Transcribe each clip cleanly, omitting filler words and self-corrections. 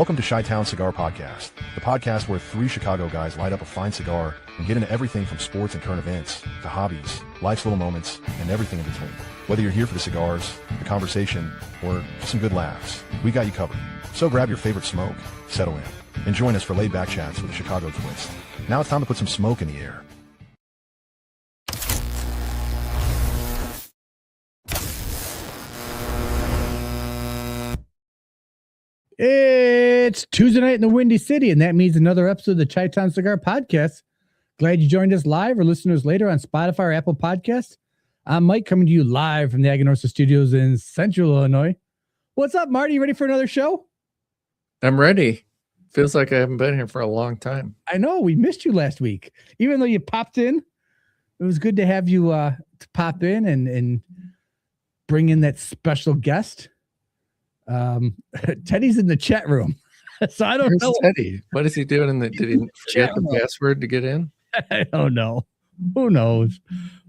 Welcome to Chi-Town Cigar Podcast, the podcast where three Chicago guys light up a fine cigar and get into everything from sports and current events to hobbies, life's little moments, and everything in between. Whether you're here for the cigars, the conversation, or just some good laughs, we got you covered. So grab your favorite smoke, settle in, and join us for laid-back chats with a Chicago twist. Now it's time to put some smoke in the air. It's Tuesday night in the Windy City, and that means another episode of the Chi-Town Cigar Podcast. Glad you joined us live or listeners later on Spotify or Apple Podcasts. I'm Mike, coming to you live from the Aganorsa Studios in Central Illinois. What's up, Marty? You ready for another show? I'm ready. Feels like I haven't been here for a long time. I know. We missed you last week. Even though you popped in, it was good to have you to pop in and bring in that special guest. Teddy's in the chat room, so I don't know. Teddy, what is he doing in the? Did he forget the password to get in? I don't know. Who knows?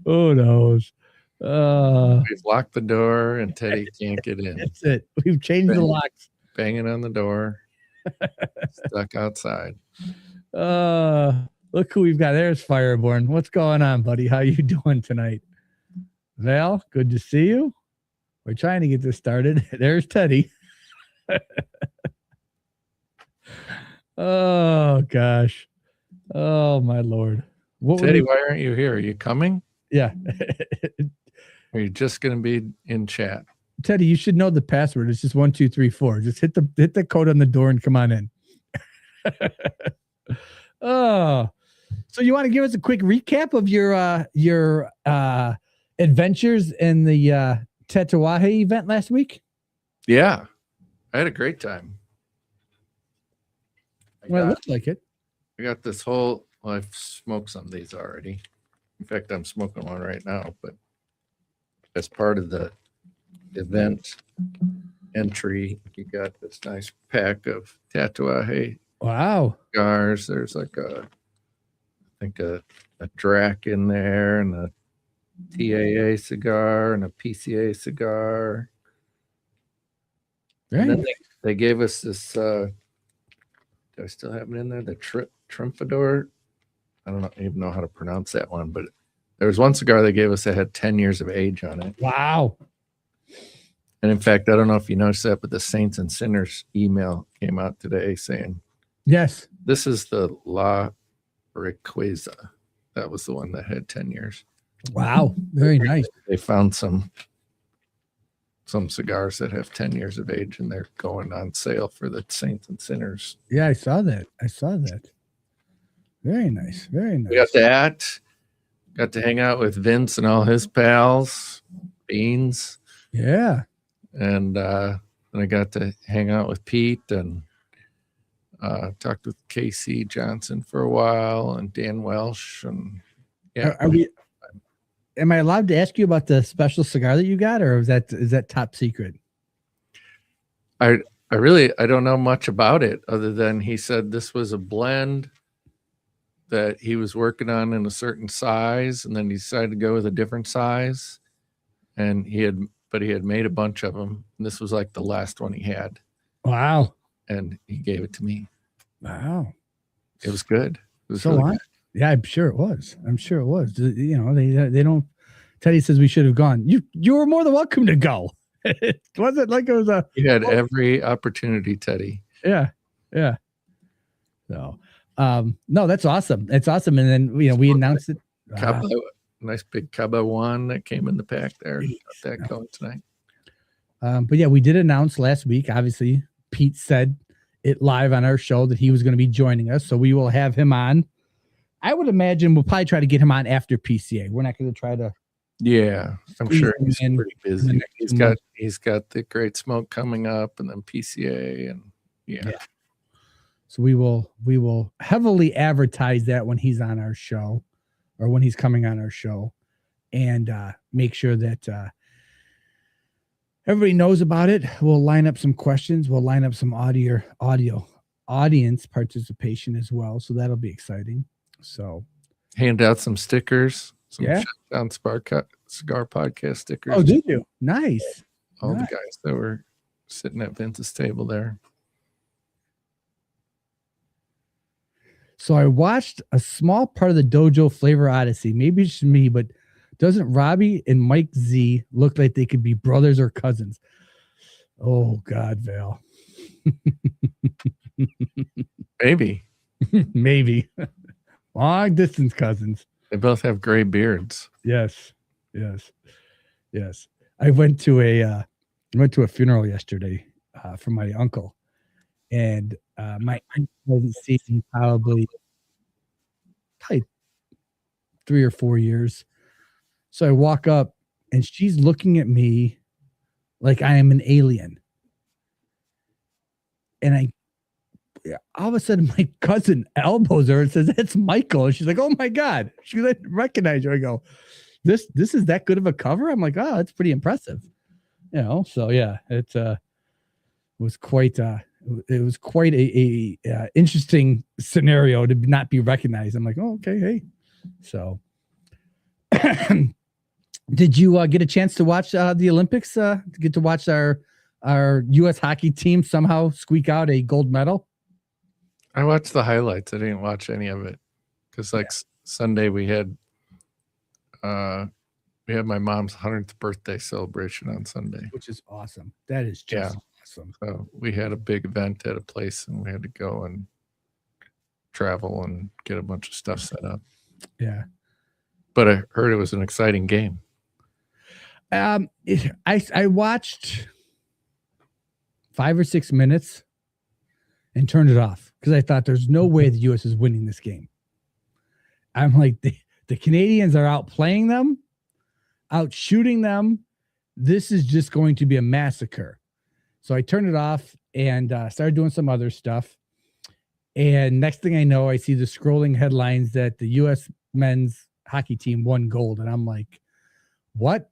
Who knows? We've locked the door, and Teddy can't get in. That's it. We've changed the locks. Banging on the door, stuck outside. Look who we've got. There's Fireborn. What's going on, buddy? How you doing tonight? Val, good to see you. We're trying to get this started. There's Teddy. Oh, gosh. Oh, my Lord. Teddy, why aren't you here? Are you coming? Yeah. Are you just going to be in chat? Teddy, you should know the password. It's just 1, 2, 3, 4. Just hit the code on the door and come on in. Oh, so you want to give us a quick recap of your adventures in the Tatuaje event last week? Yeah, I had a great time. It looked like it. I got this whole. Well, I've smoked some of these already. In fact, I'm smoking one right now. But as part of the event entry, you got this nice pack of Tatuaje. Wow. Cigars. There's like I think a Drac in there, and a TAA cigar and a PCA cigar. Right. And then they gave us this. Do I still have it in there? The Trumpador. I don't even know how to pronounce that one, but there was one cigar they gave us that had 10 years of age on it. Wow. And in fact, I don't know if you noticed that, but the Saints and Sinners email came out today saying, yes, this is the La Riqueza. That was the one that had 10 years. Wow. Very nice. They found some cigars that have 10 years of age, and they're going on sale for the Saints and Sinners. Yeah, I saw that. Very nice. Very nice. We got that. Got to hang out with Vince and all his pals, Beans. Yeah. And then I got to hang out with Pete and talked with Casey Johnson for a while and Dan Welsh. And yeah. Am I allowed to ask you about the special cigar that you got, or is that top secret? I don't know much about it other than he said this was a blend that he was working on in a certain size, and then he decided to go with a different size. And he had made a bunch of them. And this was like the last one he had. Wow. And he gave it to me. Wow. It was good. It was so really good. Yeah, I'm sure it was. You know, they don't. Teddy says we should have gone. You were more than welcome to go. It wasn't like it was a. You had every opportunity, Teddy. Yeah. So, no, that's awesome. It's awesome. And then we announced it. Cabo, nice big Cabo one that came in the pack there. Got that going tonight. But yeah, we did announce last week. Obviously, Pete said it live on our show that he was going to be joining us, so we will have him on. I would imagine we'll probably try to get him on after PCA. We're not going to try to. Yeah, I'm sure he's pretty busy. He's got the Great Smoke coming up, and then PCA, and yeah. So we will heavily advertise that when he's on our show, or when he's coming on our show, and make sure that everybody knows about it. We'll line up some questions. We'll line up some audio audience participation as well. So that'll be exciting. So hand out some stickers, some Shutdown Cigar Podcast stickers. Oh, did you? Nice. All the guys that were sitting at Vince's table there. So I watched a small part of the Dojo Flavor Odyssey. Maybe it's me, but doesn't Robbie and Mike Z look like they could be brothers or cousins? Oh God, Val. Maybe. Maybe. Long distance cousins. They both have gray beards. Yes. I went to a funeral yesterday for my uncle, and my aunt hasn't seen him probably 3 or 4 years. So I walk up, and she's looking at me like I am an alien, and all of a sudden my cousin elbows her and says, "That's Michael." And she's like, "Oh my God." She didn't recognize her. I go, this is that good of a cover? I'm like, "Oh, that's pretty impressive." So yeah, it was quite a interesting scenario to not be recognized. I'm like, "Oh, okay, hey." So did you get a chance to watch the Olympics? Get to watch our U.S. hockey team somehow squeak out a gold medal? I watched the highlights. I didn't watch any of it because Sunday we had my mom's 100th birthday celebration on Sunday, which is awesome. That is just awesome. So we had a big event at a place, and we had to go and travel and get a bunch of stuff set up. Yeah, but I heard it was an exciting game. I watched 5 or 6 minutes and turned it off because I thought there's no way the U.S. is winning this game. I'm like, the Canadians are out playing them, out shooting them. This is just going to be a massacre. So I turned it off and started doing some other stuff. And next thing I know, I see the scrolling headlines that the U.S. men's hockey team won gold. And I'm like, what?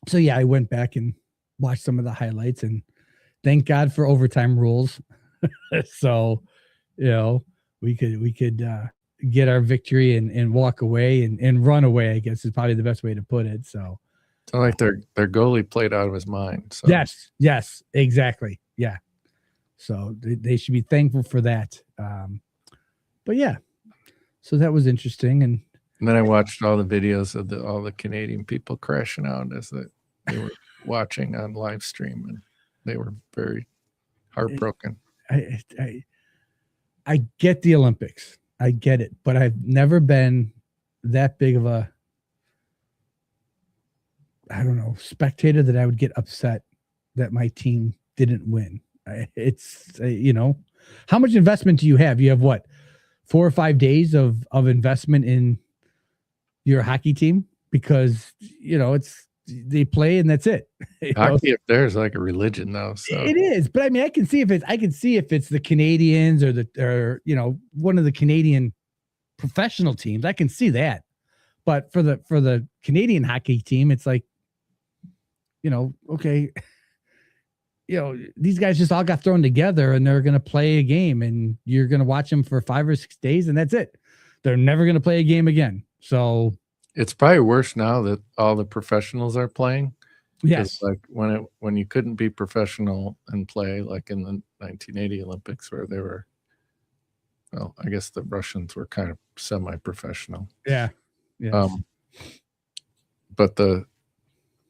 So yeah, I went back and watched some of the highlights, and thank God for overtime rules. So, we could get our victory and walk away and run away, I guess is probably the best way to put it. So it's not like their goalie played out of his mind. So. Yes, exactly. Yeah. So they should be thankful for that. But yeah, so that was interesting. And then I watched all the videos of all the Canadian people crashing out as they were watching on live stream, and they were very heartbroken. I get the Olympics. I get it, but I've never been that big of a, spectator that I would get upset that my team didn't win. It's, how much investment do you have? You have what, 4 or 5 days of investment in your hockey team? Because, they play and that's it. Hockey up there is like a religion though. So it is, but I mean, I can see if it's the Canadians or one of the Canadian professional teams. I can see that. But for the Canadian hockey team, it's like, okay, these guys just all got thrown together and they're going to play a game, and you're going to watch them for 5 or 6 days, and that's it. They're never going to play a game again. So it's probably worse now that all the professionals are playing. Yes. Like when you couldn't be professional and play, like in the 1980 Olympics, where they were, well, I guess the Russians were kind of semi-professional. Yeah. Yes. But the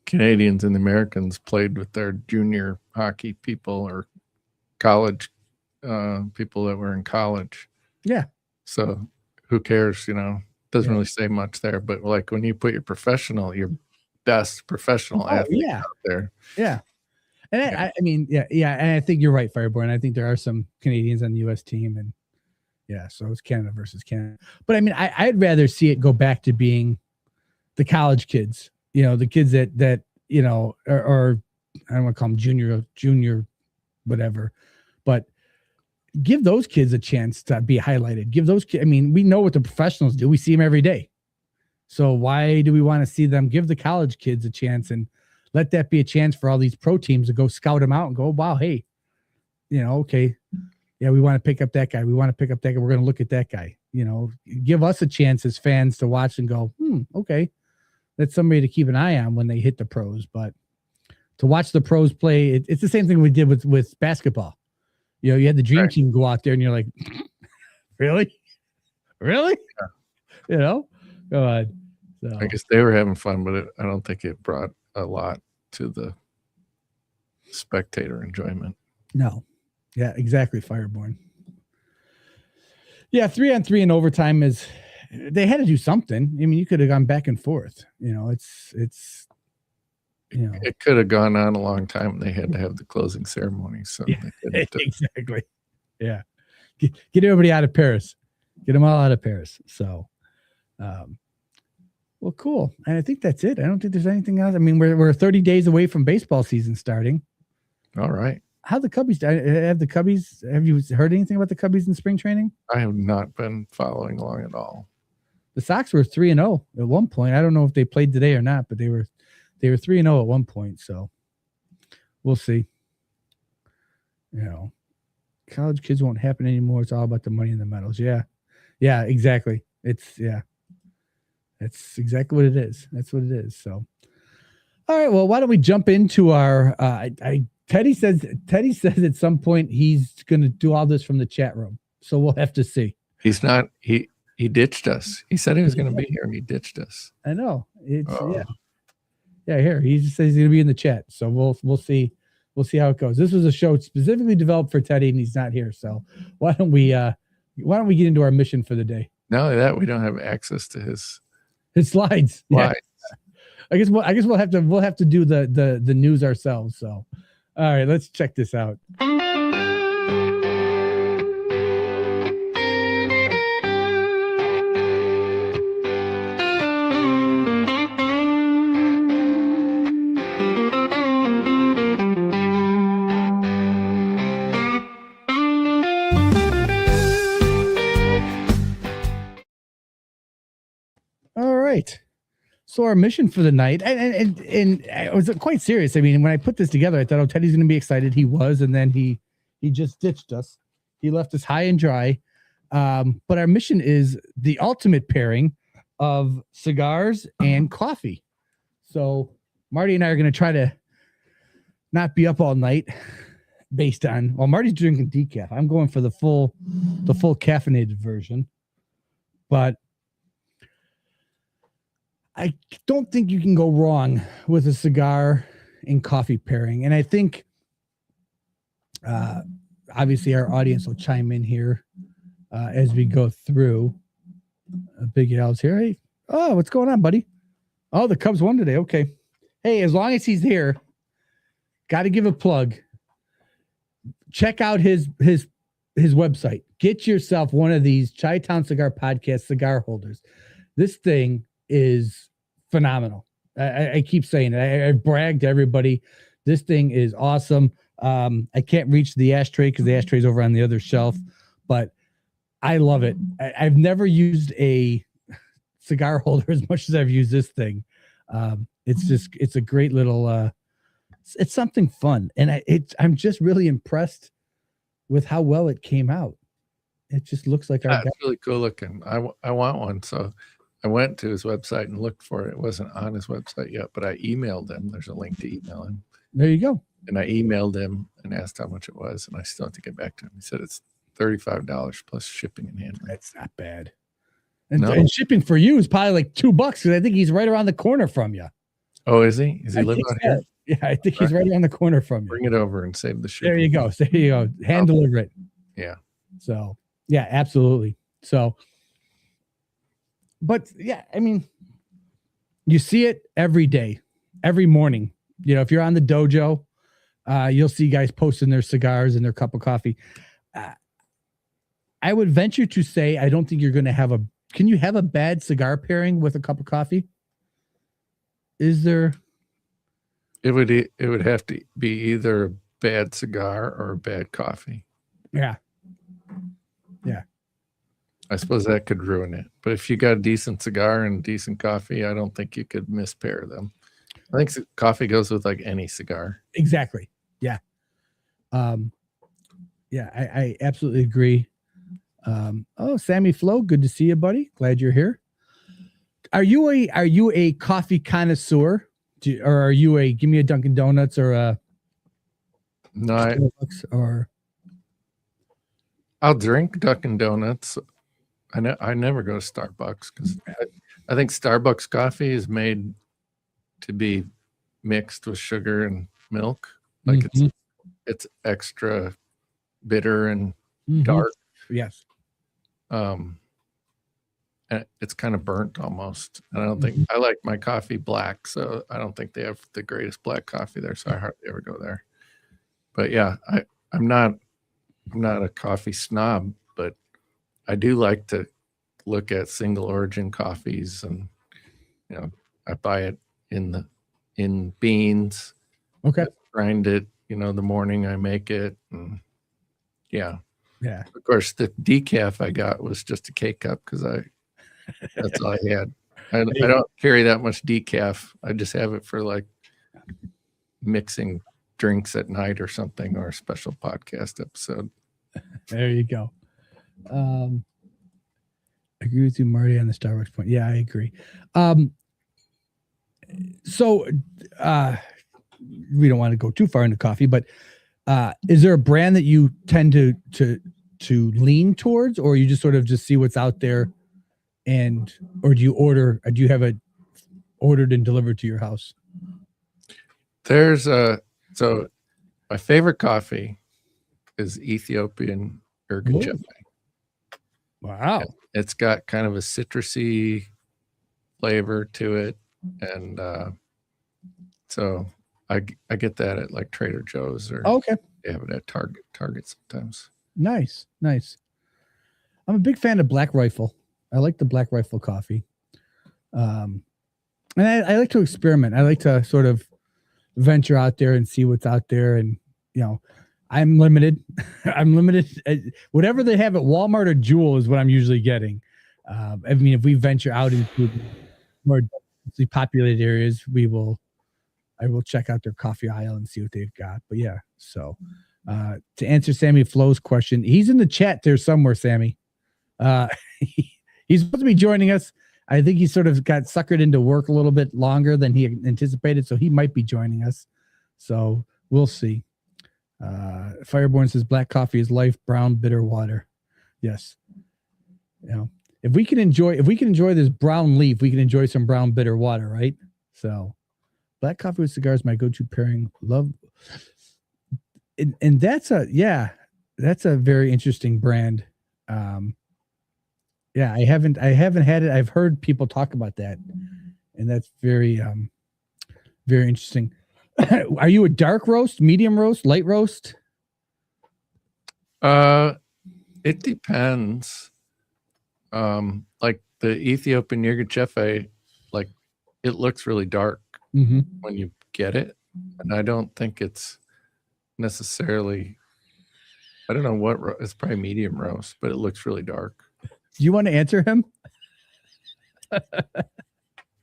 Canadians and the Americans played with their junior hockey people or college people that were in college. Yeah. So who cares, Doesn't really say much there, but like when you put your best professional athlete out there. Yeah. And I mean, and I think you're right, Fireborn. I think there are some Canadians on the U.S. team, and so it's Canada versus Canada. But I mean, I'd rather see it go back to being the college kids, the kids that or I don't want to call them junior, whatever, but give those kids a chance to be highlighted. Give those kids, I mean, we know what the professionals do. We see them every day. So why do we want to see them? Give the college kids a chance and let that be a chance for all these pro teams to go scout them out and go, wow, hey, okay. Yeah, we want to pick up that guy. We want to pick up that guy. We're going to look at that guy. Give us a chance as fans to watch and go, okay. That's somebody to keep an eye on when they hit the pros. But to watch the pros play, it's the same thing we did with basketball. You had the dream team go out there and you're like, Really? Really? Yeah. You know? Go ahead. So, I guess they were having fun, but I don't think it brought a lot to the spectator enjoyment. no. Yeah, exactly. Fireborn. Yeah, 3-on-3 in overtime is they had to do something. I mean, you could have gone back and forth. You know, it's It could have gone on a long time. They had to have the closing ceremony, so yeah, they couldn't, exactly. Yeah, get everybody out of Paris. Get them all out of Paris. So, well, cool. And I think that's it. I don't think there's anything else. I mean, we're 30 days away from baseball season starting. All right. How the Cubbies? Have you heard anything about the Cubbies in spring training? I have not been following along at all. The Sox were 3-0 at one point. I don't know if they played today or not, but they were 3-0 at one point. So we'll see. You know, college kids won't happen anymore. It's all about the money and the medals. Yeah, exactly. That's exactly what it is. That's what it is. So, all right. Well, why don't we jump into our? Teddy says at some point he's going to do all this from the chat room. So we'll have to see. He's not. He ditched us. He said he was going to be here, and he ditched us. I know. It's yeah. Here he just says he's going to be in the chat. So we'll see. We'll see how it goes. This was a show specifically developed for Teddy, and he's not here. So why don't we get into our mission for the day? Not only that, we don't have access to his slides. Yeah. I guess we'll have to do the news ourselves. So, all right, let's check this out. All right. So our mission for the night, and I was quite serious. I mean, when I put this together, I thought, oh, Teddy's going to be excited. He was, and then he just ditched us. He left us high and dry. But our mission is the ultimate pairing of cigars and coffee. So Marty and I are going to try to not be up all night based on, well, Marty's drinking decaf. I'm going for the full caffeinated version. But I don't think you can go wrong with a cigar and coffee pairing. And I think, obviously, our audience will chime in here as we go through. Big Al's here. Hey, oh, what's going on, buddy? Oh, the Cubs won today. Okay. Hey, as long as he's here, got to give a plug. Check out his website. Get yourself one of these Chi-Town Cigar Podcast cigar holders. This thing is phenomenal. I keep saying it. I bragged to everybody. This thing is awesome. I can't reach the ashtray because the ashtray is over on the other shelf, but I love it. I've never used a cigar holder as much as I've used this thing. It's a great little, it's something fun. And I'm just really impressed with how well it came out. It just looks like it's really cool looking. I want one. So I went to his website and looked for it. It wasn't on his website yet, but I emailed him. There's a link to email him. There you go. And I emailed him and asked how much it was, and I still have to get back to him. He said it's $35 plus shipping and handling. That's not bad. And shipping for you is probably like $2 because I think he's right around the corner from you. Oh, is he? Is he living out here? Yeah, I think he's right around the corner from you. Bring it over and save the shipping. There you go. There you go. Hand deliver it. Yeah. So, yeah, absolutely. So, but yeah, I mean, you see it every day, every morning. You know, if you're on the dojo, you'll see guys posting their cigars and their cup of coffee. I would venture to say, I don't think you're going to can you have a bad cigar pairing with a cup of coffee? Is there? It would have to be either a bad cigar or a bad coffee. Yeah. Yeah. I suppose that could ruin it. But if you got a decent cigar and decent coffee, I don't think you could mispair them. I think coffee goes with like any cigar. Exactly. Yeah. Yeah, I absolutely agree. Sammy Flo, good to see you, buddy. Glad you're here. Are you a coffee connoisseur? Or are you give me a Dunkin' Donuts or a no? Starbucks or I'll drink Dunkin' Donuts. I never go to Starbucks because I think Starbucks coffee is made to be mixed with sugar and milk. Like it's extra bitter and dark. Yes. And it's kind of burnt almost. And I don't think I like my coffee black, so I don't think they have the greatest black coffee there. So I hardly ever go there. But yeah, I'm not a coffee snob, but I do like to look at single origin coffees, and I buy it in beans. Okay. Grind it, the morning I make it, and yeah. Of course, the decaf I got was just a K-cup because that's all I had. I don't carry that much decaf. I just have it for like mixing drinks at night or something, or a special podcast episode. There you go. I agree with you, Marty, on the Starbucks point. Yeah, I agree. So we don't want to go too far into coffee, but is there a brand that you tend to lean towards, or you just sort of just see what's out there, or do you have it ordered and delivered to your house? So my favorite coffee is Ethiopian Ergachefe. Wow. It's got kind of a citrusy flavor to it. And so I get that at like Trader Joe's, or they have it at Target sometimes. Nice. I'm a big fan of Black Rifle. I like the Black Rifle coffee. And I like to experiment. I like to sort of venture out there and see what's out there. And, I'm limited. Whatever they have at Walmart or Jewel is what I'm usually getting. I mean, if we venture out into more densely populated areas, I will check out their coffee aisle and see what they've got. But yeah, so to answer Sammy Flo's question, he's in the chat there somewhere, Sammy. He's supposed to be joining us. I think he sort of got suckered into work a little bit longer than he anticipated, so he might be joining us. So we'll see. Fireborn says black coffee is life, brown bitter water. Yes. If we can enjoy this brown leaf, we can enjoy some brown bitter water, right? So black coffee with cigars, my go-to pairing. Love. And that's a very interesting brand. Yeah, I haven't had it. I've heard people talk about that, and that's very very interesting. Are you a dark roast, medium roast, light roast? It depends. Like the Ethiopian Yirgacheffe, like it looks really dark when you get it, and I don't think it's necessarily. I don't know what it's probably medium roast, but it looks really dark. Do you want to answer him?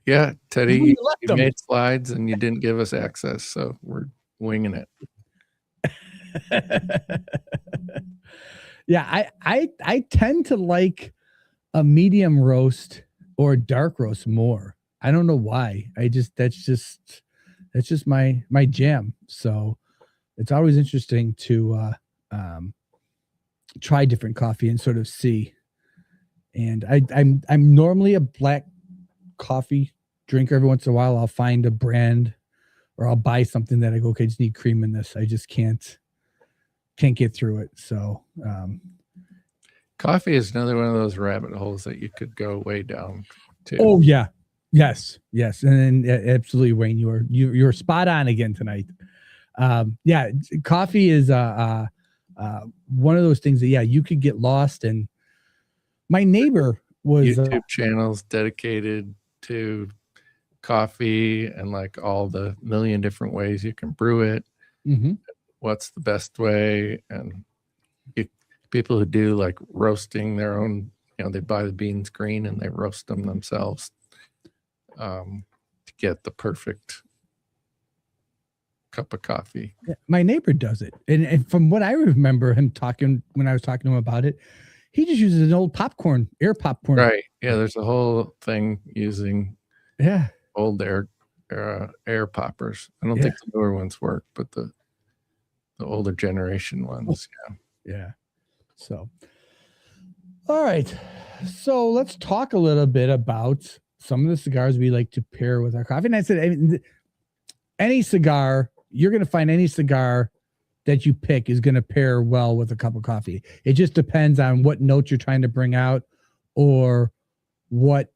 Yeah, Teddy, you made slides and you didn't give us access, so we're winging it. Yeah, I tend to like a medium roast or dark roast more. I don't know why. That's just my jam. So it's always interesting to try different coffee and sort of see. And I'm normally a black coffee drinker. Every once in a while I'll find a brand or I'll buy something that I go, okay, I just need cream in this. I just can't get through it. So coffee is another one of those rabbit holes that you could go way down to. Oh yeah. Yes. And then absolutely, Wayne, you're spot on again tonight. Yeah, coffee is one of those things that you could get lost. And my neighbor was YouTube channels dedicated to coffee and like all the million different ways you can brew it. What's the best way? And people who do like roasting their own, they buy the beans green and they roast them themselves to get the perfect cup of coffee. Yeah, my neighbor does it. And from what I remember him talking, when I was talking to him about it, he just uses an old air popcorn. Right. Yeah. There's a whole thing using old air poppers. I don't think the newer ones work, but the older generation ones. Yeah. So, all right. So let's talk a little bit about some of the cigars we like to pair with our coffee. And I said, I mean, any cigar, you're going to find any cigar that you pick is going to pair well with a cup of coffee. It just depends on what note you're trying to bring out or what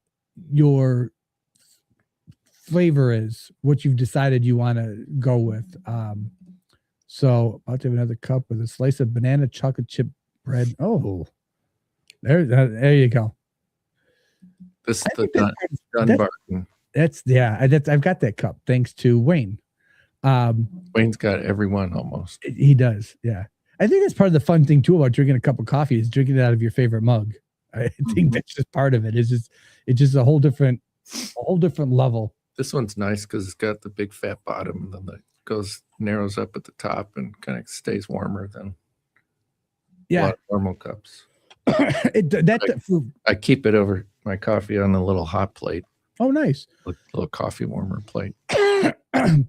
your flavor is, what you've decided you want to go with. So about to have another cup with a slice of banana chocolate chip bread. Oh, there you go. This is the Dunbarton. I've got that cup thanks to Wayne. Wayne's got every one almost. He does. Yeah. I think that's part of the fun thing too about drinking a cup of coffee is drinking it out of your favorite mug. I think that's just part of it. It's just a whole different level. This one's nice because it's got the big fat bottom and then it narrows up at the top and kind of stays warmer than a lot of normal cups. I keep it over my coffee on a little hot plate. Oh, nice. A little coffee warmer plate.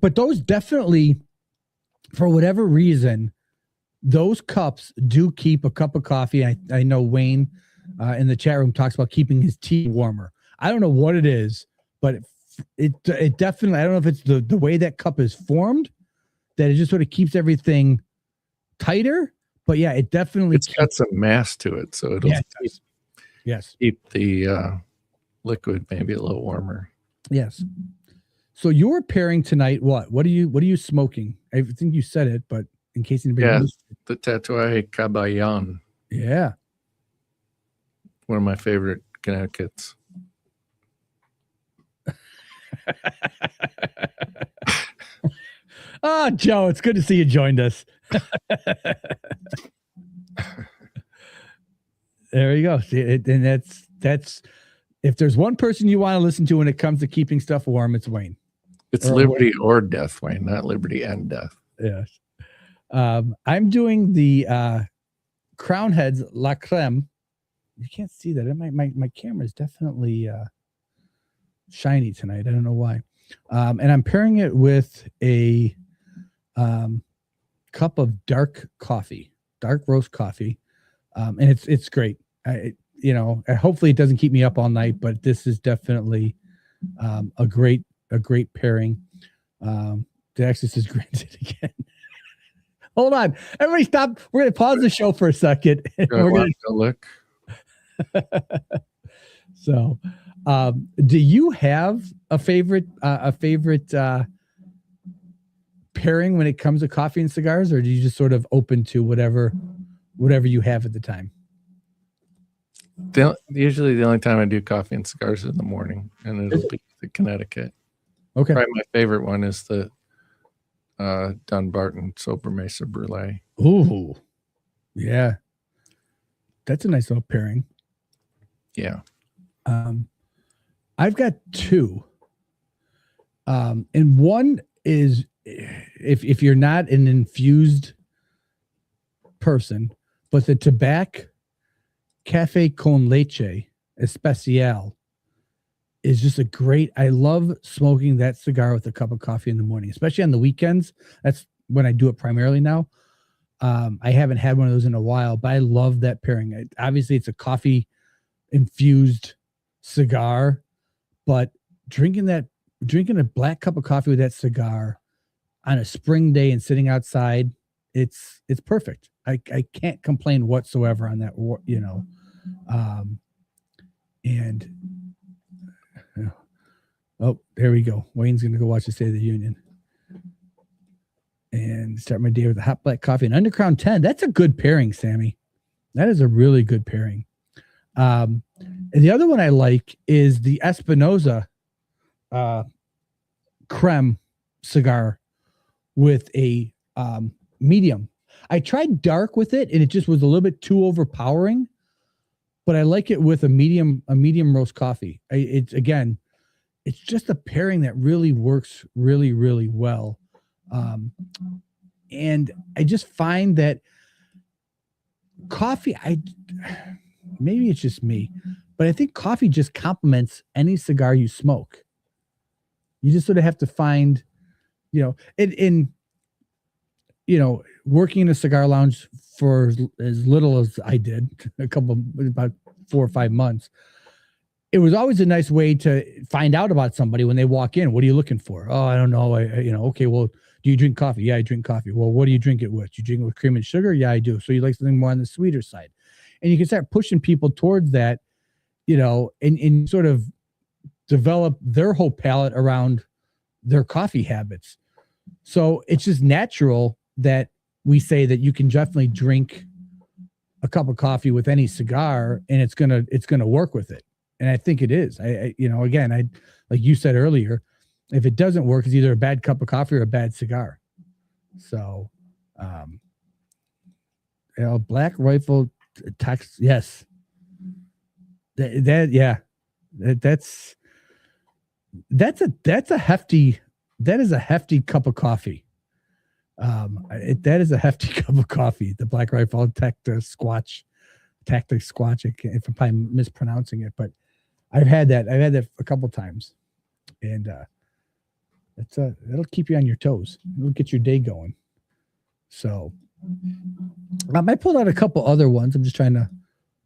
But those definitely, for whatever reason, those cups do keep a cup of coffee. I know Wayne in the chat room talks about keeping his tea warmer. I don't know what it is, but it definitely, I don't know if it's the way that cup is formed, that it just sort of keeps everything tighter. But yeah, it definitely got some mass to it, so it'll keep the liquid maybe a little warmer. Yes. So you're pairing tonight. What are you smoking? I think you said it, but in case anybody missed it. The Tatuaje Caballan. Yeah. One of my favorite Connecticut's. Oh, Joe, it's good to see you joined us. There you go. See, and that's if there's one person you want to listen to when it comes to keeping stuff warm, it's Wayne. It's liberty or death, Wayne, not liberty and death. Yes. I'm doing the Crown Heads La Creme. You can't see that. My camera is definitely shiny tonight. I don't know why. And I'm pairing it with a cup of dark roast coffee. And it's great. Hopefully it doesn't keep me up all night, but this is definitely a great pairing. The access is granted again. Hold on. Everybody stop. We're going to pause the show for a second. We're going to look. So, do you have a favorite pairing when it comes to coffee and cigars, or do you just sort of open to whatever you have at the time? Usually the only time I do coffee and cigars is in the morning, and it'll be the Connecticut. Okay. Probably my favorite one is the Dunbarton Sobremesa Brulee. Ooh, yeah, that's a nice little pairing. Yeah. I've got two. And one is if you're not an infused person, but the Tobacco Cafe con Leche Especial is just I love smoking that cigar with a cup of coffee in the morning, especially on the weekends. That's when I do it primarily now. I haven't had one of those in a while, but I love that pairing. Obviously, it's a coffee infused cigar, but drinking a black cup of coffee with that cigar on a spring day and sitting outside, it's perfect. I can't complain whatsoever on that, there we go. Wayne's going to go watch the State of the Union and start my day with a hot black coffee and Underground 10. That's a good pairing, Sammy. That is a really good pairing. And the other one I like is the Espinosa creme cigar with a medium. I tried dark with it and it just was a little bit too overpowering, but I like it with a medium roast coffee. It's just a pairing that really works really, really well. And I just find that coffee, maybe it's just me, but I think coffee just complements any cigar you smoke. You just sort of have to find, working in a cigar lounge for as little as I did, about 4 or 5 months, it was always a nice way to find out about somebody when they walk in. What are you looking for? Oh, I don't know. Okay, well, do you drink coffee? Yeah, I drink coffee. Well, what do you drink it with? You drink it with cream and sugar? Yeah, I do. So you like something more on the sweeter side. And you can start pushing people towards that, and sort of develop their whole palate around their coffee habits. So it's just natural that we say that you can definitely drink a cup of coffee with any cigar and it's gonna work with it. And I think it is. Again, like you said earlier, if it doesn't work, it's either a bad cup of coffee or a bad cigar. So, Black Rifle text. Yes. That's a hefty cup of coffee. That is a hefty cup of coffee. The Black Rifle Tactic Squatch. If I'm probably mispronouncing it, but I've had that a couple times, and it'll keep you on your toes. It'll get your day going. So I pulled out a couple other ones. I'm just trying to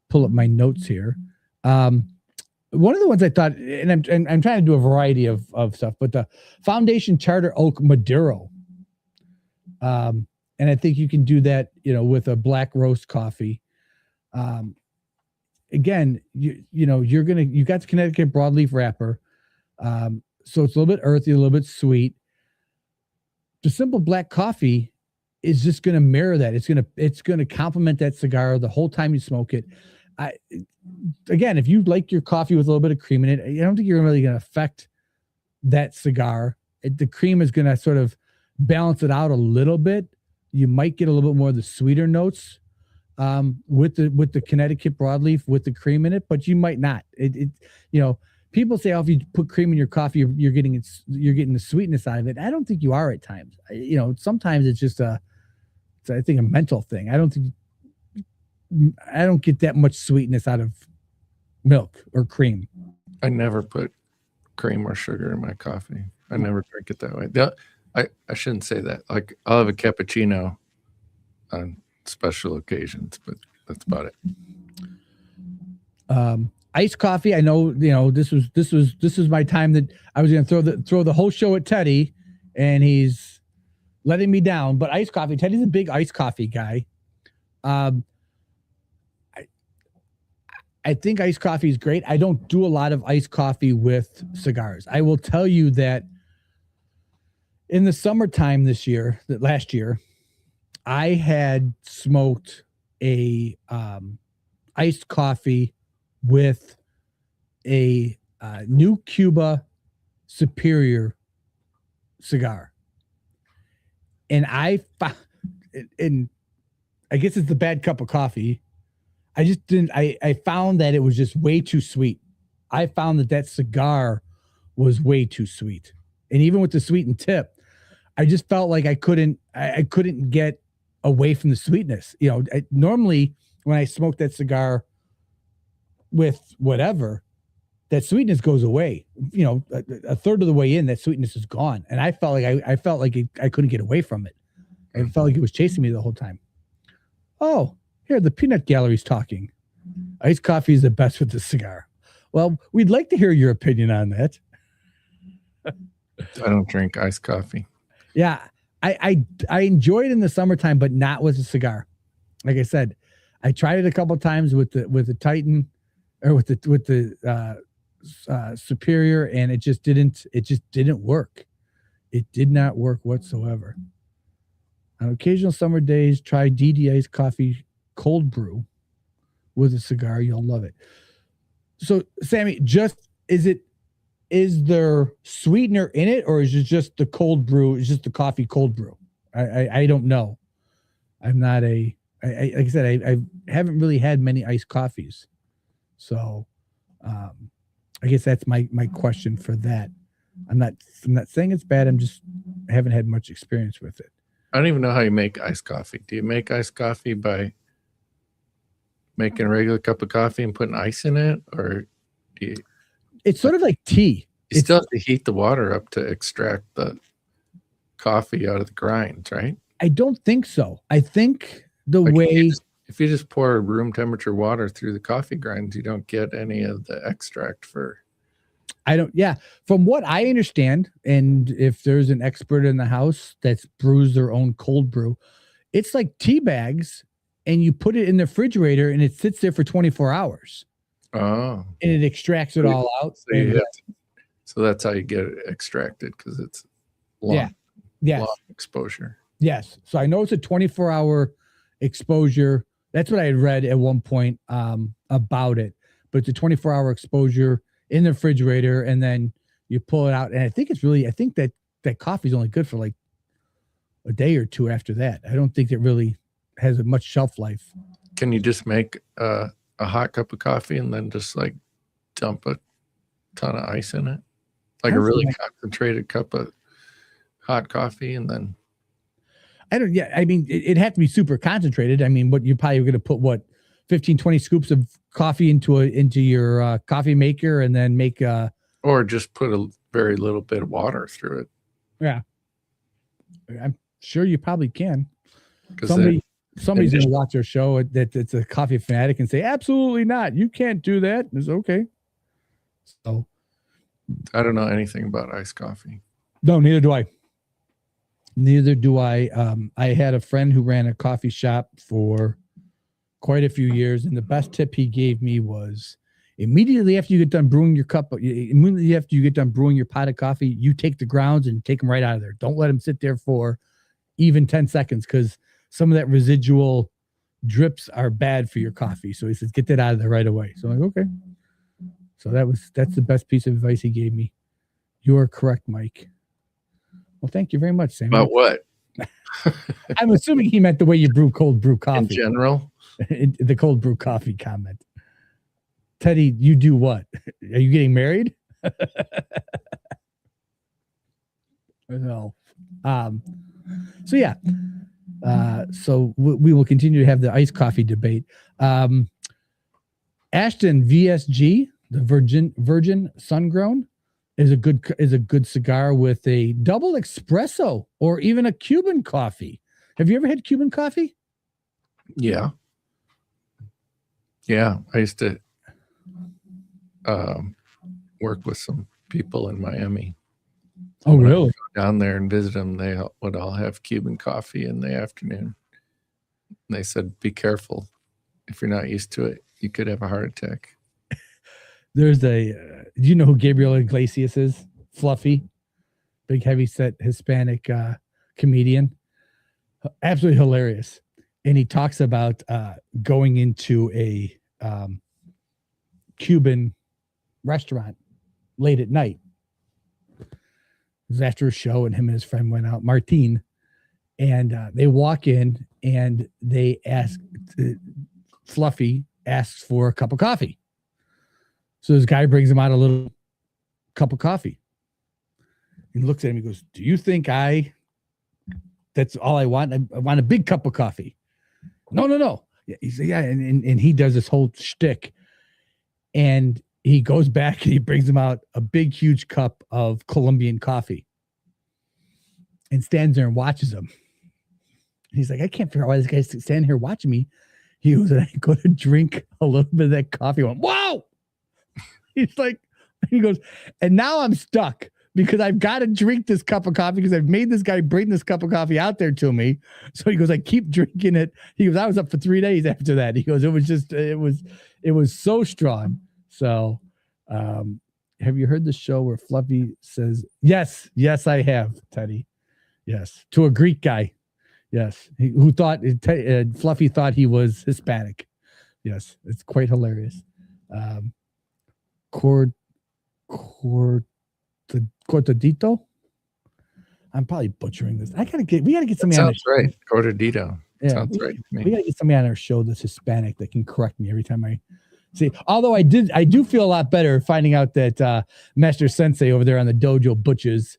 pull up my notes here. One of the ones I thought, and I'm trying to do a variety of stuff, but the Foundation Charter Oak Maduro. And I think you can do that, with a black roast coffee. Again, you got the Connecticut broadleaf wrapper. So it's a little bit earthy, a little bit sweet. The simple black coffee is just going to mirror that. It's going to complement that cigar the whole time you smoke it. Again, if you like your coffee with a little bit of cream in it, I don't think you're really going to affect that cigar. The cream is going to sort of balance it out a little bit. You might get a little bit more of the sweeter notes with the Connecticut broadleaf with the cream in it, but you might not. People say, if you put cream in your coffee, you're getting the sweetness out of it. I don't think you are at times. Sometimes it's just I think a mental thing. I don't get that much sweetness out of milk or cream. I never put cream or sugar in my coffee. I never drink it that way. I shouldn't say that. Like, I'll have a cappuccino on special occasions, but that's about it. Iced coffee. I know, this was my time that I was going to throw the whole show at Teddy, and he's letting me down. But iced coffee, Teddy's a big iced coffee guy. I think iced coffee is great. I don't do a lot of iced coffee with cigars. I will tell you that in the summertime last year, I had smoked a iced coffee with a New Cuba Superior cigar. And I guess it's the bad cup of coffee. I found that it was just way too sweet. I found that cigar was way too sweet. And even with the sweetened tip, I just felt like I couldn't get away from the sweetness. Normally when I smoke that cigar with whatever, that sweetness goes away. A third of the way in, that sweetness is gone. And I felt like I couldn't get away from it. I felt like it was chasing me the whole time. Oh, here, the peanut gallery's talking. Iced coffee is the best with the cigar. Well, we'd like to hear your opinion on that. I don't drink iced coffee. Yeah, I enjoy it in the summertime, but not with a cigar. Like I said, I tried it a couple of times with the Titan or with the Superior, and it just didn't work. It did not work whatsoever. On occasional summer days, try DDI's coffee cold brew with a cigar. You'll love it. So, Sammy, is there sweetener in it, or is it just the cold brew? It's just the coffee cold brew. I don't know. I'm not like I said, I haven't really had many iced coffees. So I guess that's my question for that. I'm not saying it's bad. I haven't had much experience with it. I don't even know how you make iced coffee. Do you make iced coffee by making a regular cup of coffee and putting ice in it, or do you? It's sort of like tea. You still have to heat the water up to extract the coffee out of the grinds, right? I don't think so. I think the Like way if you just pour room temperature water through the coffee grinds, you don't get any of the extract for. yeah, from what I understand, and if there's an expert in the house that's brews their own cold brew, it's like tea bags and you put it in the refrigerator and it sits there for 24 hours Oh, and it extracts it all out. So that's how you get it extracted, because it's long exposure. Yes. So I know it's a 24-hour exposure. That's what I had read at one point about it. But it's a 24-hour exposure in the refrigerator, and then you pull it out. And I think that coffee is only good for like a day or two after that. I don't think it really has a much shelf life. Can you just make a hot cup of coffee and then just like dump a ton of ice in it? Like a really concentrated cup of hot coffee, and then I mean, it'd have to be super concentrated. I mean, what you're probably going to put 15, 20 scoops of coffee into your coffee maker, and then make or just put a very little bit of water through it. Yeah. I'm sure you probably can. Somebody's going to watch our show that it's a coffee fanatic and say, absolutely not. You can't do that. It's okay. So I don't know anything about iced coffee. No, neither do I. I had a friend who ran a coffee shop for quite a few years, and the best tip he gave me was immediately after you get done brewing your pot of coffee, you take the grounds and take them right out of there. Don't let them sit there for even 10 seconds, because some of that residual drips are bad for your coffee. So he says, get that out of there right away. So I'm like, okay. So that's the best piece of advice he gave me. You are correct, Mike. Well, thank you very much, Sam. About what? I'm assuming he meant the way you cold brew coffee. In general? The cold brew coffee comment. Teddy, you do what? Are you getting married? No. So yeah. So we will continue to have the iced coffee debate. Ashton VSG, the Virgin Sun-Grown, is a good cigar with a double espresso or even a Cuban coffee. Have you ever had Cuban coffee? Yeah. Yeah. I used to work with some people in Miami. Oh, really? Down there and visit them, they would all have Cuban coffee in the afternoon. And they said, be careful. If you're not used to it, you could have a heart attack. There's do you know who Gabriel Iglesias is? Fluffy, big heavyset Hispanic comedian. Absolutely hilarious. And he talks about going into a Cuban restaurant late at night. It was after a show, and him and his friend went out, Martin, and they walk in and they ask, Fluffy asks for a cup of coffee. So this guy brings him out a little cup of coffee. He looks at him, he goes, do you think that's all I want? I want a big cup of coffee. No. Yeah, he said, yeah, and he does this whole shtick. And he goes back and he brings him out a big, huge cup of Colombian coffee and stands there and watches him. He's like, I can't figure out why this guy's standing here watching me. He goes, and I go to drink a little bit of that coffee. I went, wow. He's like, he goes, and now I'm stuck because I've got to drink this cup of coffee because I've made this guy bring this cup of coffee out there to me. So he goes, I keep drinking it. He goes, I was up for 3 days after that. He goes, it was so strong. So, have you heard the show where Fluffy says, yes, I have, Teddy. Yes. To a Greek guy. Yes. Who thought Fluffy thought he was Hispanic. Yes. It's quite hilarious. Cortadito. I'm probably butchering this. We gotta get somebody on. Sounds right. Cortadito. Yeah, sounds right to me. We gotta get somebody on our show that's Hispanic that can correct me every time I see. Although I do feel a lot better finding out that Master Sensei over there on the dojo butchers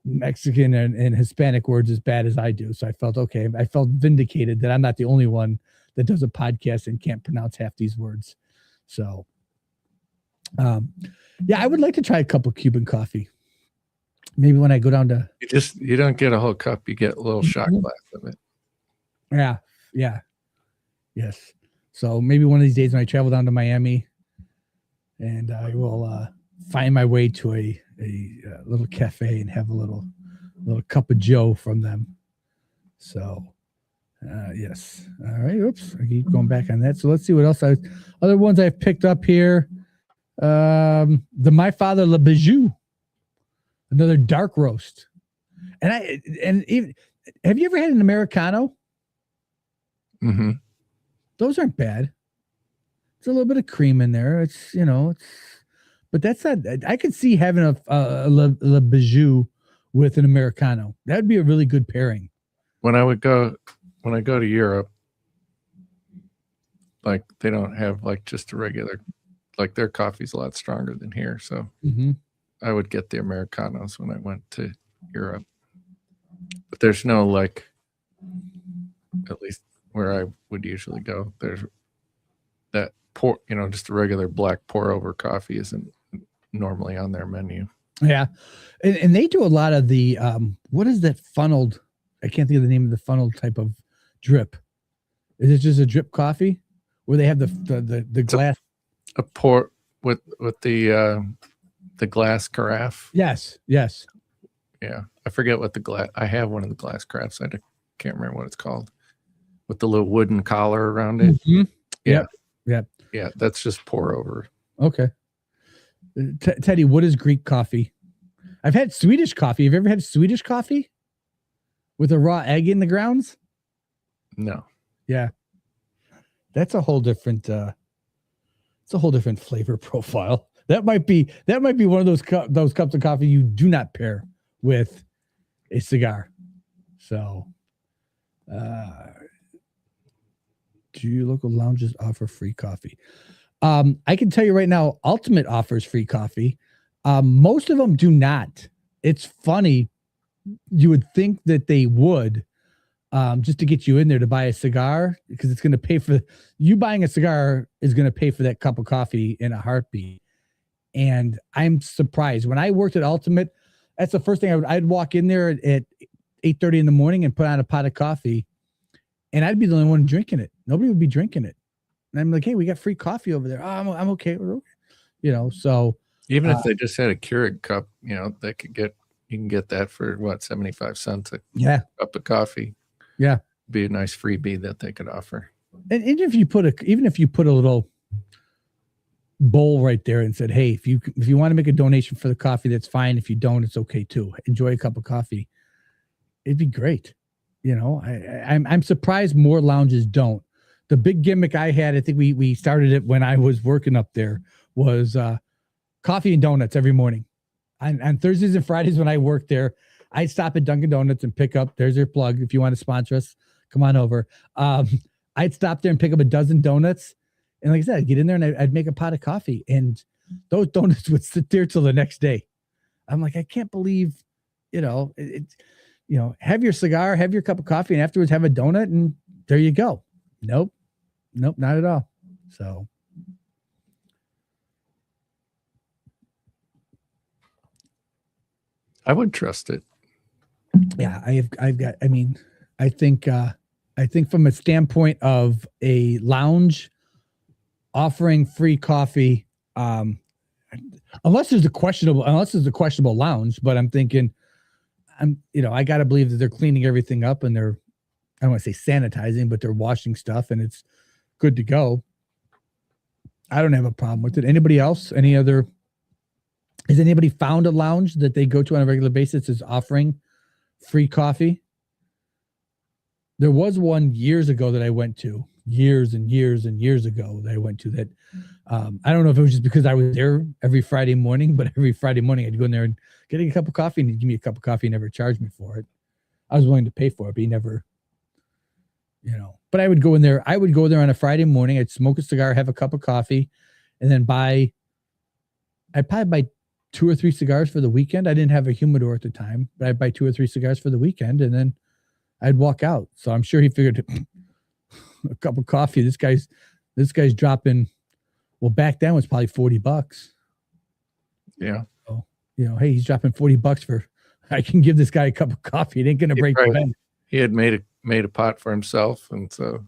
Mexican and Hispanic words as bad as I do. So I felt okay. I felt vindicated that I'm not the only one that does a podcast and can't pronounce half these words. So, yeah, I would like to try a cup of Cuban coffee. Maybe when I go down to You don't get a whole cup. You get a little shot glass of it. yeah, yes. So maybe one of these days when I travel down to Miami, and I will find my way to a little cafe and have a little cup of Joe from them. So yes. All right. Oops. I keep going back on that. So let's see what else other ones I've picked up here. The My Father Le Bijou, another dark roast. And even have you ever had an Americano? Mm-hmm. Those aren't bad. It's a little bit of cream in there. It's but that's not. I could see having a Le Bijou with an Americano. That would be a really good pairing. When I go to Europe, like they don't have like just a regular, like their coffee's a lot stronger than here. So I would get the Americanos when I went to Europe. But there's no like, at least where I would usually go, there's that pour, just a regular black pour over coffee isn't normally on their menu. Yeah. And they do a lot of the, what is that funneled? I can't think of the name of the funneled type of drip. Is it just a drip coffee where they have the glass? A pour with the glass carafe. Yes. Yeah. I forget what the glass, I have one of the glass carafes. I can't remember what it's called, with the little wooden collar around it. Mm-hmm. Yeah. Yep. Yeah. That's just pour over. Okay. Teddy, what is Greek coffee? I've had Swedish coffee. Have you ever had Swedish coffee with a raw egg in the grounds? No. Yeah. That's a whole different flavor profile. That might be one of those cups of coffee you do not pair with a cigar. So, do your local lounges offer free coffee? I can tell you right now, Ultimate offers free coffee. Most of them do not. It's funny. You would think that they would, just to get you in there to buy a cigar, because it's going to pay for you buying a cigar is going to pay for that cup of coffee in a heartbeat. And I'm surprised. When I worked at Ultimate, that's the first thing I'd walk in there at 8:30 in the morning and put on a pot of coffee, and I'd be the only one drinking it. Nobody would be drinking it. And I'm like, hey, we got free coffee over there. Oh, I'm okay. So even if they just had a Keurig cup, they could you can get that for what, 75 cents a cup of coffee. Yeah. Be a nice freebie that they could offer. And even if you put a little bowl right there and said, hey, if you want to make a donation for the coffee, that's fine. If you don't, it's okay too. Enjoy a cup of coffee. It'd be great. I'm surprised more lounges don't. The big gimmick I had, I think we started it when I was working up there, was coffee and donuts every morning. On Thursdays and Fridays when I worked there, I'd stop at Dunkin' Donuts and pick up, there's your plug. If you want to sponsor us, come on over. I'd stop there and pick up a dozen donuts. And like I said, I'd get in there and I'd make a pot of coffee. And those donuts would sit there till the next day. I'm like, I can't believe, have your cigar, have your cup of coffee, and afterwards have a donut, and there you go. Nope, not at all. So I would trust it. Yeah, I think from a standpoint of a lounge offering free coffee, unless there's a questionable lounge, but I'm thinking, I got to believe that they're cleaning everything up and they're, I don't want to say sanitizing, but they're washing stuff and it's good to go. I don't have a problem with it. Anybody else? Has anybody found a lounge that they go to on a regular basis is offering free coffee? There was one years ago that I went to, years and years ago that I went to that. I don't know if it was just because I was there every Friday morning, but every Friday morning I'd go in there and get a cup of coffee, and he'd give me a cup of coffee and never charge me for it. I was willing to pay for it, but he never, but I would go in there. I would go there on a Friday morning. I'd smoke a cigar, have a cup of coffee, and then I'd probably buy 2 or 3 cigars for the weekend. I didn't have a humidor at the time, but I'd buy 2 or 3 cigars for the weekend, and then I'd walk out. So I'm sure he figured a cup of coffee. This guy's dropping. Well, back then it was probably $40. Yeah. So, hey, he's dropping $40 for I can give this guy a cup of coffee. It ain't going to break the bank. He had made a pot for himself, and so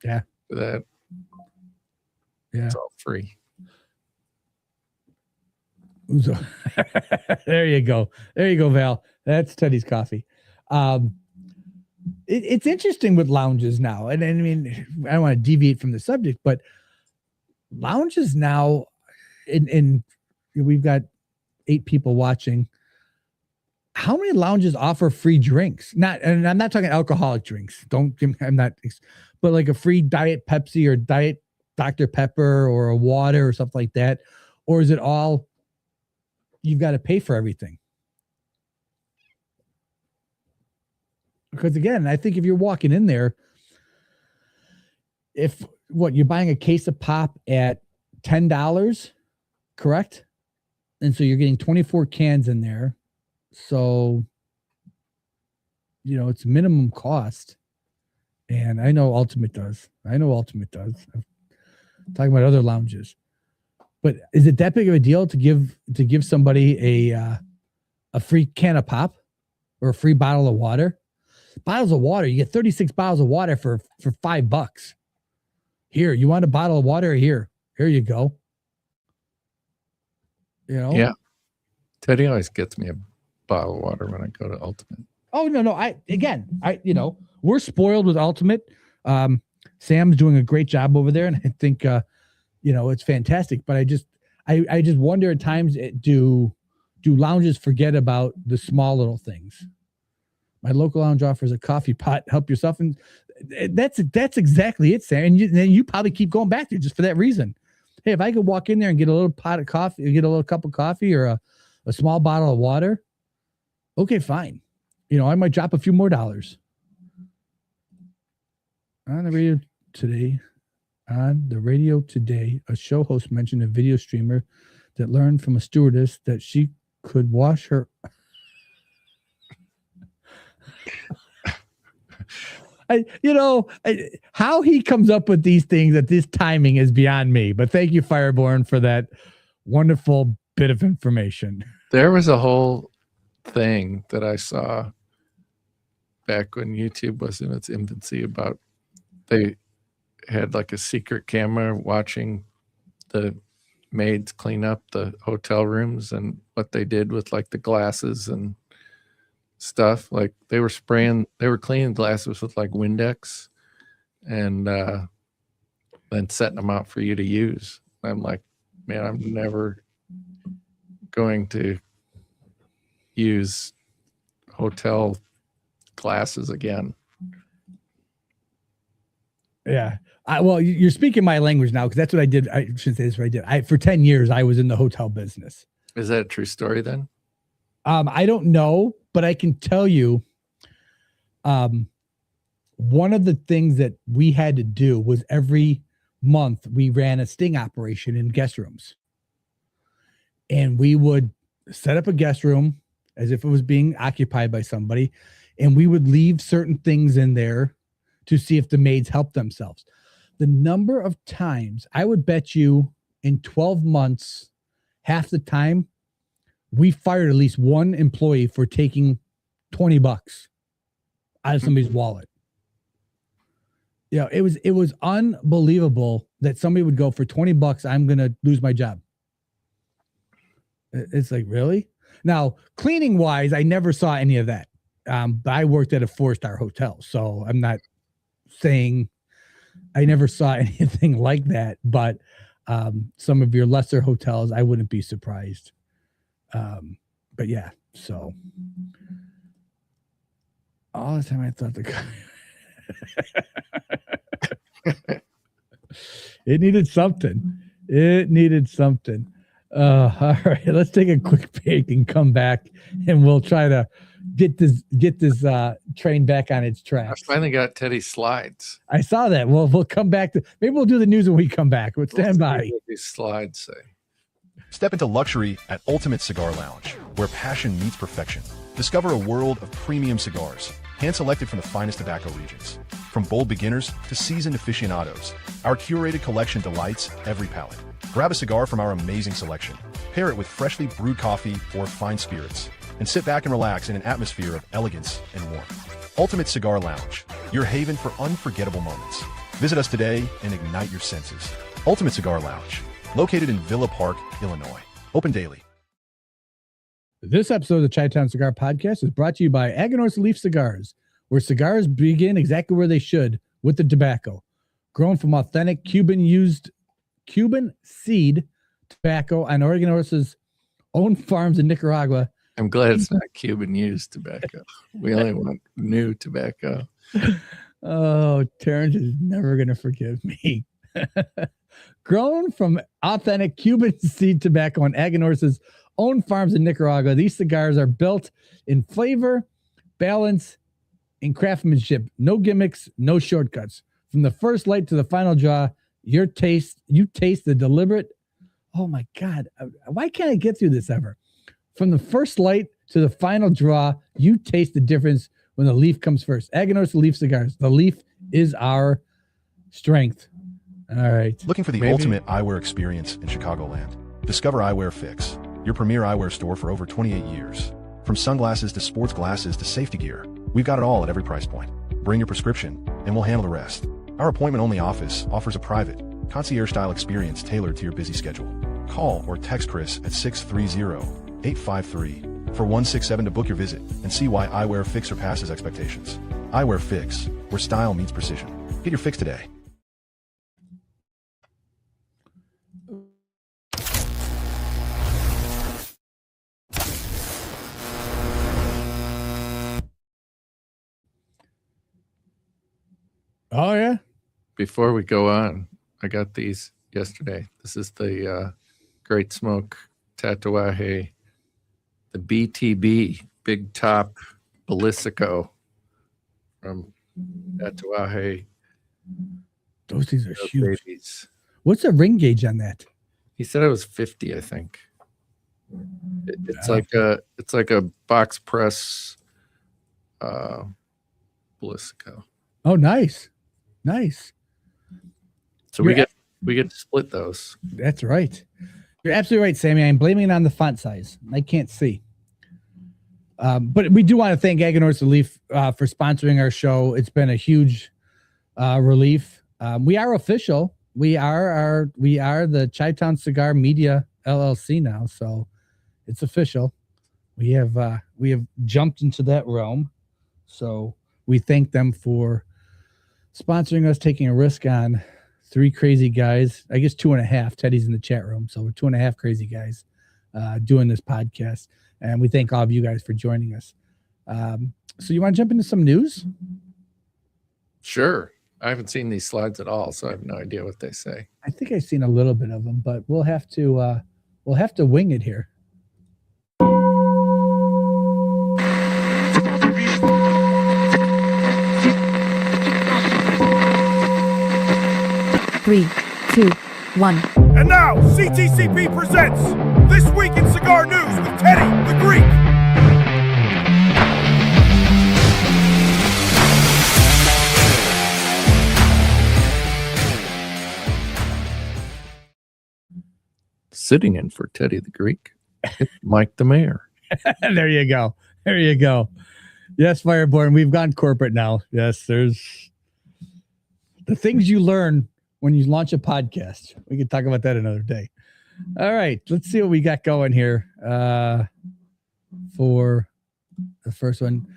yeah, that it's all free. There you go, Val. That's Teddy's coffee. It's interesting with lounges now, and I mean, I don't want to deviate from the subject, but lounges now, and we've got 8 people watching. How many lounges offer free drinks? And I'm not talking alcoholic drinks. But like a free Diet Pepsi or Diet Dr. Pepper or a water or something like that, or is it all you've got to pay for everything? Because again, I think if you're walking in there, you're buying a case of pop at $10, correct? And so you're getting 24 cans in there. So, it's minimum cost. And I know Ultimate does. I'm talking about other lounges. But is it that big of a deal to give somebody a free can of pop or a free bottle of water? Bottles of water, you get 36 bottles of water for $5. Here, you want a bottle of water? Here you go. Yeah. Teddy always gets me a bottle of water when I go to Ultimate. Oh no. We're spoiled with Ultimate. Sam's doing a great job over there, and I think it's fantastic. But I just wonder at times, do lounges forget about the small little things? My local lounge offers a coffee pot. Help yourself, and that's exactly it, Sam. And then you probably keep going back there just for that reason. Hey, if I could walk in there and get a little pot of coffee, get a little cup of coffee, or a small bottle of water, okay, fine. I might drop a few more dollars. On the radio today, a show host mentioned a video streamer that learned from a stewardess that she could wash her. How he comes up with these things at this timing is beyond me. But thank you, Fireborn, for that wonderful bit of information. There was a whole thing that I saw back when YouTube was in its infancy about they had like a secret camera watching the maids clean up the hotel rooms and what they did with like the glasses and stuff. Like they were cleaning glasses with like Windex and then setting them out for you to use. I'm like, man, I'm never going to use hotel glasses again. Yeah. Well, you're speaking my language now, because that's what I did. I shouldn't say this, what I did. For 10 years, I was in the hotel business. Is that a true story then? I don't know, but I can tell you one of the things that we had to do was every month we ran a sting operation in guest rooms. And we would set up a guest room as if it was being occupied by somebody. And we would leave certain things in there to see if the maids helped themselves. The number of times, I would bet you in 12 months, half the time, we fired at least one employee for taking $20 out of somebody's wallet. It was unbelievable that somebody would go for $20, I'm going to lose my job. It's like, really? Now, cleaning wise, I never saw any of that. But I worked at a 4-star hotel, so I'm not saying I never saw anything like that, but some of your lesser hotels, I wouldn't be surprised. But yeah, so all the time I thought it needed something. All right, let's take a quick break and come back, and we'll try to get this train back on its tracks. I finally got Teddy's slides. I saw that. We'll come back to, maybe we'll do the news when we come back. But stand by. What these slides say. Step into luxury at Ultimate Cigar Lounge, where passion meets perfection. Discover a world of premium cigars, hand-selected from the finest tobacco regions. From bold beginners to seasoned aficionados, our curated collection delights every palate. Grab a cigar from our amazing selection. Pair it with freshly brewed coffee or fine spirits. and sit back and relax in an atmosphere of elegance and warmth. Ultimate Cigar Lounge, your haven for unforgettable moments. Visit us today and ignite your senses. Ultimate Cigar Lounge, located in Villa Park, Illinois. Open daily. This episode of the Chi-Town Cigar Podcast is brought to you by Aganorsa Leaf Cigars, where cigars begin exactly where they should, with the tobacco. Grown from authentic Cuban seed tobacco on Aganorsa's own farms in Nicaragua. I'm glad it's not Cuban used tobacco. We only want new tobacco. Oh, Terrence is never going to forgive me. Grown from authentic Cuban seed tobacco on Aganorsa's own farms in Nicaragua, these cigars are built in flavor, balance, and craftsmanship. No gimmicks, no shortcuts. From the first light to the final draw, you taste the deliberate. Oh my God, why can't I get through this ever? From the first light to the final draw, you taste the difference when the leaf comes first. Aganorsa Leaf Cigars. The leaf is our strength. All right. Looking for the ultimate eyewear experience in Chicagoland? Discover Eyewear Fix, your premier eyewear store for over 28 years. From sunglasses to sports glasses to safety gear, we've got it all at every price point. Bring your prescription, and we'll handle the rest. Our appointment-only office offers a private, concierge-style experience tailored to your busy schedule. Call or text Chris at 630-853-4167 to book your visit and see why Eyewear Fix surpasses expectations. Eyewear Fix, where style meets precision. Get your fix today. Oh, yeah. Before we go on, I got these yesterday. This is the Great Smoke Tatuaje, the BTB, Big Top Bellisico from Tatuaje. Those things are huge. Babies. What's the ring gauge on that? He said it was 50, I think. It's like a box press Bellisico. Oh, nice. Nice. So we get to split those. That's right. You're absolutely right, Sammy. I'm blaming it on the font size. I can't see. But we do want to thank Aganorsa Leaf for sponsoring our show. It's been a huge relief. We are official. We are the Chi-Town Cigar Media LLC now, so it's official. We have jumped into that realm. So we thank them for sponsoring us, taking a risk on three crazy guys. I guess 2.5. Teddy's in the chat room. So we're 2.5 crazy guys doing this podcast. And we thank all of you guys for joining us. So you want to jump into some news? Sure. I haven't seen these slides at all, so I have no idea what they say. I think I've seen a little bit of them, but we'll have to wing it here. Three, two, one. And now, CTCP presents This Week in Cigar News with Teddy the Greek. Sitting in for Teddy the Greek, Mike the Mayor. There you go. There you go. Yes, Fireborn, we've gone corporate now. Yes, there's the things you learn when you launch a podcast. We can talk about that another day. All right, let's see what we got going here for the first one.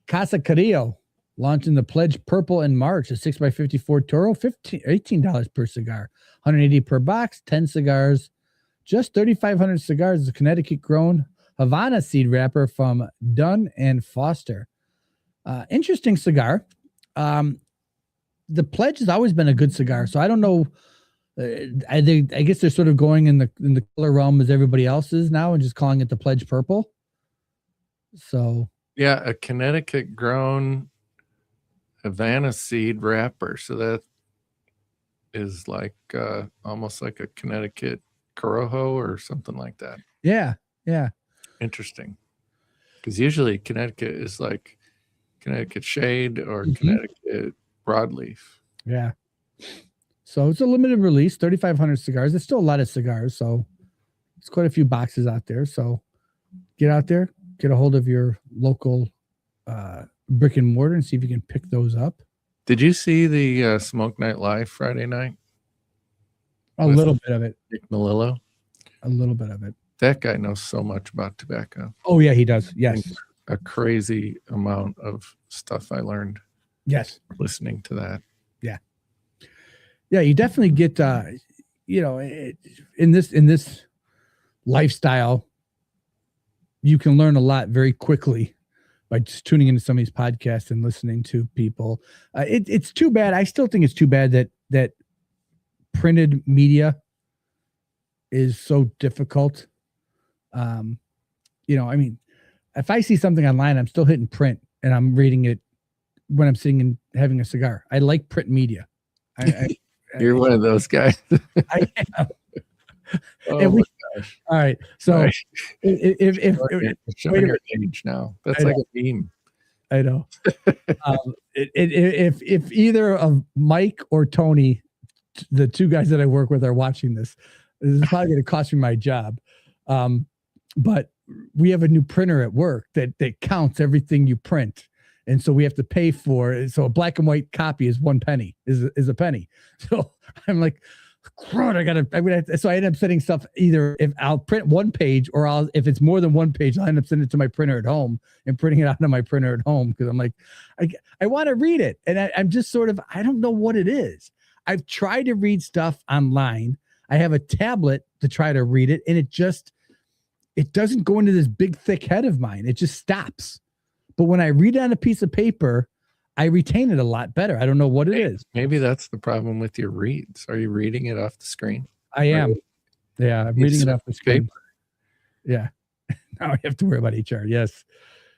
Casa Carrillo launching the Pledge Purple in March, a 6x54 Toro, $18 per cigar, $180 per box, 10 cigars, just 3,500 cigars. Is a Connecticut-grown Havana seed wrapper from Dunn and Foster. Interesting cigar. The Pledge has always been a good cigar, so I don't know. I guess they're sort of going in the color realm as everybody else is now, and just calling it the Pledge Purple. So yeah, a Connecticut-grown Havana seed wrapper. So that is like almost like a Connecticut Corojo or something like that. Yeah. Interesting, because usually Connecticut is like Connecticut Shade or Connecticut Broadleaf. Yeah. So it's a limited release, 3,500 cigars. It's still a lot of cigars, so it's quite a few boxes out there. So get out there, get a hold of your local brick and mortar and see if you can pick those up. Did you see the Smoke Night Live Friday night? A little bit of it. Nick Melillo? A little bit of it. That guy knows so much about tobacco. Oh, yeah, he does. Yes. A crazy amount of stuff I learned. Yes. Listening to that. Yeah, you definitely get, in this lifestyle, you can learn a lot very quickly by just tuning into some of these podcasts and listening to people. It's too bad. I still think it's too bad that printed media is so difficult. If I see something online, I'm still hitting print and I'm reading it when I'm sitting and having a cigar. I like print media. You're one of those guys. I am. Oh my gosh. All right. So if showing your age now, that's like a meme. I know. If either of Mike or Tony, the two guys that I work with, are watching this is probably going to cost me my job. But we have a new printer at work that counts everything you print. And so we have to pay for it. So a black and white copy is 1 penny, is a penny. So I'm like, crud, so I end up sending stuff either if I'll print one page or if it's more than one page, I'll end up sending it to my printer at home and printing it out on my printer at home. Because I'm like, I want to read it. And I'm just sort of, I don't know what it is. I've tried to read stuff online. I have a tablet to try to read it. And it doesn't go into this big, thick head of mine. It just stops. But when I read it on a piece of paper, I retain it a lot better. I don't know what it is. Maybe that's the problem with your reads. Are you reading it off the screen? I am. Yeah, I'm reading it off the screen. Paper. Yeah. Now I have to worry about HR. Yes.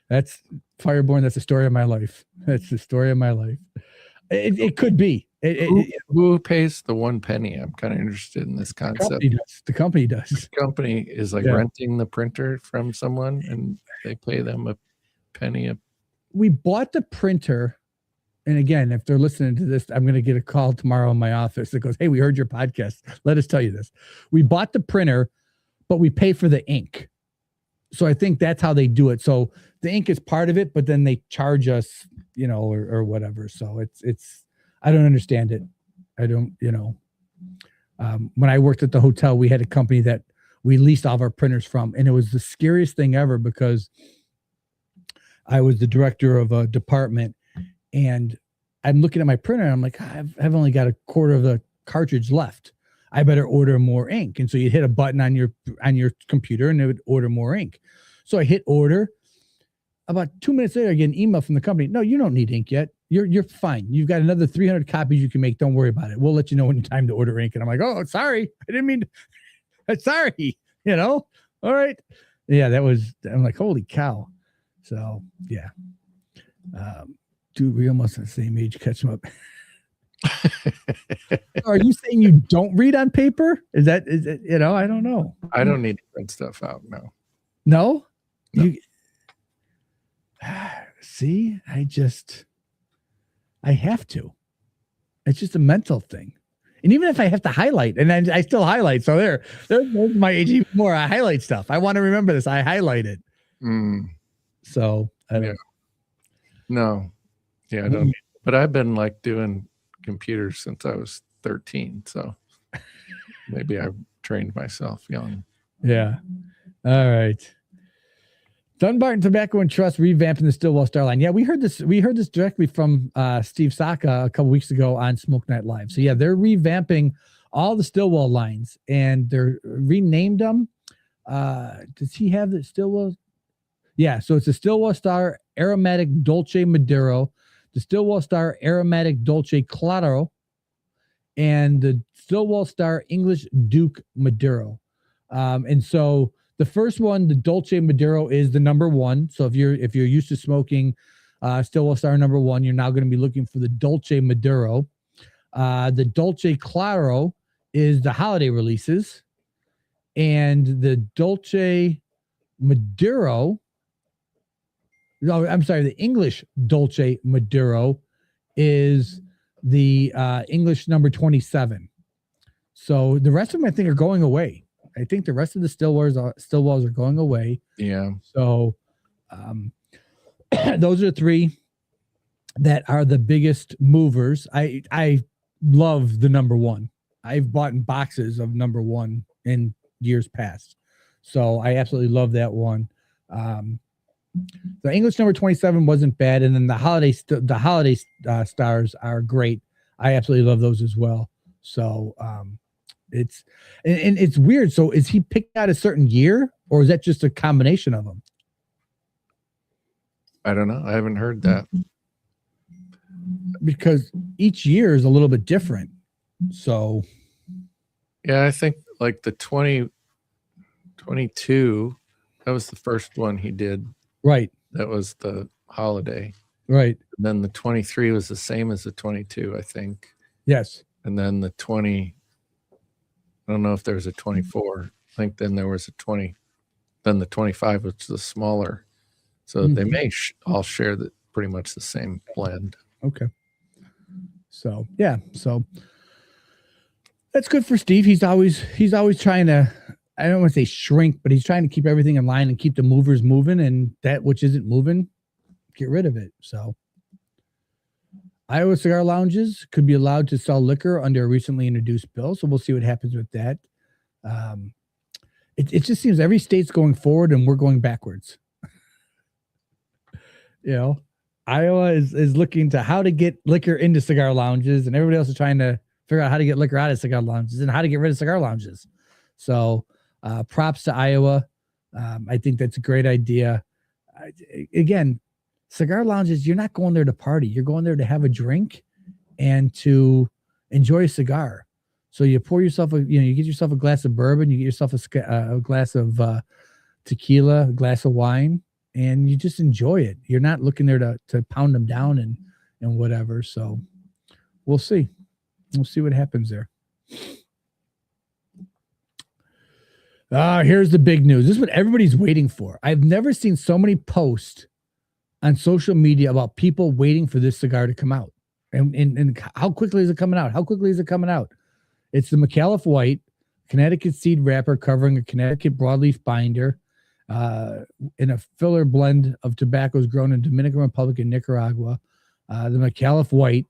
That's Fireborn. That's the story of my life. That's the story of my life. It could be. Who pays the 1 penny? I'm kind of interested in this concept. The company does. The company is renting the printer from someone and they pay them a penny. We bought the printer. And again, if they're listening to this, I'm going to get a call tomorrow in my office that goes, "Hey, we heard your podcast. Let us tell you this. We bought the printer, but we pay for the ink." So I think that's how they do it. So the ink is part of it, but then they charge us, or whatever. So it's, I don't understand it. I don't, when I worked at the hotel, we had a company that we leased all of our printers from. And it was the scariest thing ever because I was the director of a department and I'm looking at my printer and I'm like, I've only got a quarter of the cartridge left. I better order more ink. And so you'd hit a button on your computer and it would order more ink. So I hit order. About 2 minutes later, I get an email from the company. "No, you don't need ink yet. You're fine. You've got another 300 copies you can make. Don't worry about it. We'll let you know when it's time to order ink." And I'm like, "Oh, sorry. I didn't mean to, sorry." All right. Yeah, I'm like, holy cow. So yeah. Dude, we almost at the same age. Catch them up. Are you saying you don't read on paper? Is it, I don't know. I don't need to print stuff out. No. No? You see, I have to. It's just a mental thing. And even if I have to highlight, and I still highlight. So there's my age even more. I highlight stuff. I want to remember this. I highlight it. So I don't. No. Yeah, I don't. But I've been doing computers since I was 13. So maybe I've trained myself young. Yeah. All right. Dunbarton Tobacco and Trust revamping the Stillwell Star line. Yeah, we heard this directly from Steve Saka a couple weeks ago on Smoke Night Live. So yeah, they're revamping all the Stillwell lines and they're renamed them. Does he have the Stillwell? Yeah, so it's the Stillwell Star Aromatic Dolce Maduro, the Stillwell Star Aromatic Dolce Claro, and the Stillwell Star English Duke Maduro. And so the first one, the Dolce Maduro, is the number one. So if you're used to smoking Stillwell Star number one, you're now going to be looking for the Dolce Maduro. The Dolce Claro is the holiday releases, and the Dolce Maduro. No, I'm sorry. The English Dolce Maduro is the English number 27. So the rest of them, I think, are going away. I think the rest of the Stillwells are going away. Yeah. So Those are three that are the biggest movers. I love the number one. I've bought in boxes of number one in years past. So I absolutely love that one. The English number 27 wasn't bad. And then the holiday stars are great. I absolutely love those as well. So it's weird. So is he picked out a certain year, or is that just a combination of them? I don't know. I haven't heard that. Because each year is a little bit different. So yeah, I think like the 2022, that was the first one he did. Right. That was the holiday. Right. And then the 23 was the same as the 22, I think. Yes. And then the 20, I don't know if there was a 24. I think then there was a 20. Then the 25 was the smaller. So they may all share pretty much the same blend. Okay. So yeah, so that's good for Steve. He's always trying to, I don't want to say shrink, but he's trying to keep everything in line and keep the movers moving, and that which isn't moving, get rid of it. So Iowa cigar lounges could be allowed to sell liquor under a recently introduced bill. So we'll see what happens with that. It just seems every state's going forward and we're going backwards. You know, Iowa is looking to how to get liquor into cigar lounges, and everybody else is trying to figure out how to get liquor out of cigar lounges and how to get rid of cigar lounges. So props to Iowa. I think that's a great idea. Again, cigar lounges, you're not going there to party. You're going there to have a drink and to enjoy a cigar. So you pour yourself you get yourself a glass of bourbon, you get yourself a glass of tequila, a glass of wine, and you just enjoy it. You're not looking there to pound them down and whatever. So we'll see. We'll see what happens there. Here's the big news. This is what everybody's waiting for. I've never seen so many posts on social media about people waiting for this cigar to come out. And how quickly is it coming out? How quickly is it coming out? It's the McAuliffe White, Connecticut seed wrapper covering a Connecticut broadleaf binder in a filler blend of tobaccos grown in Dominican Republic and Nicaragua. The McAuliffe White.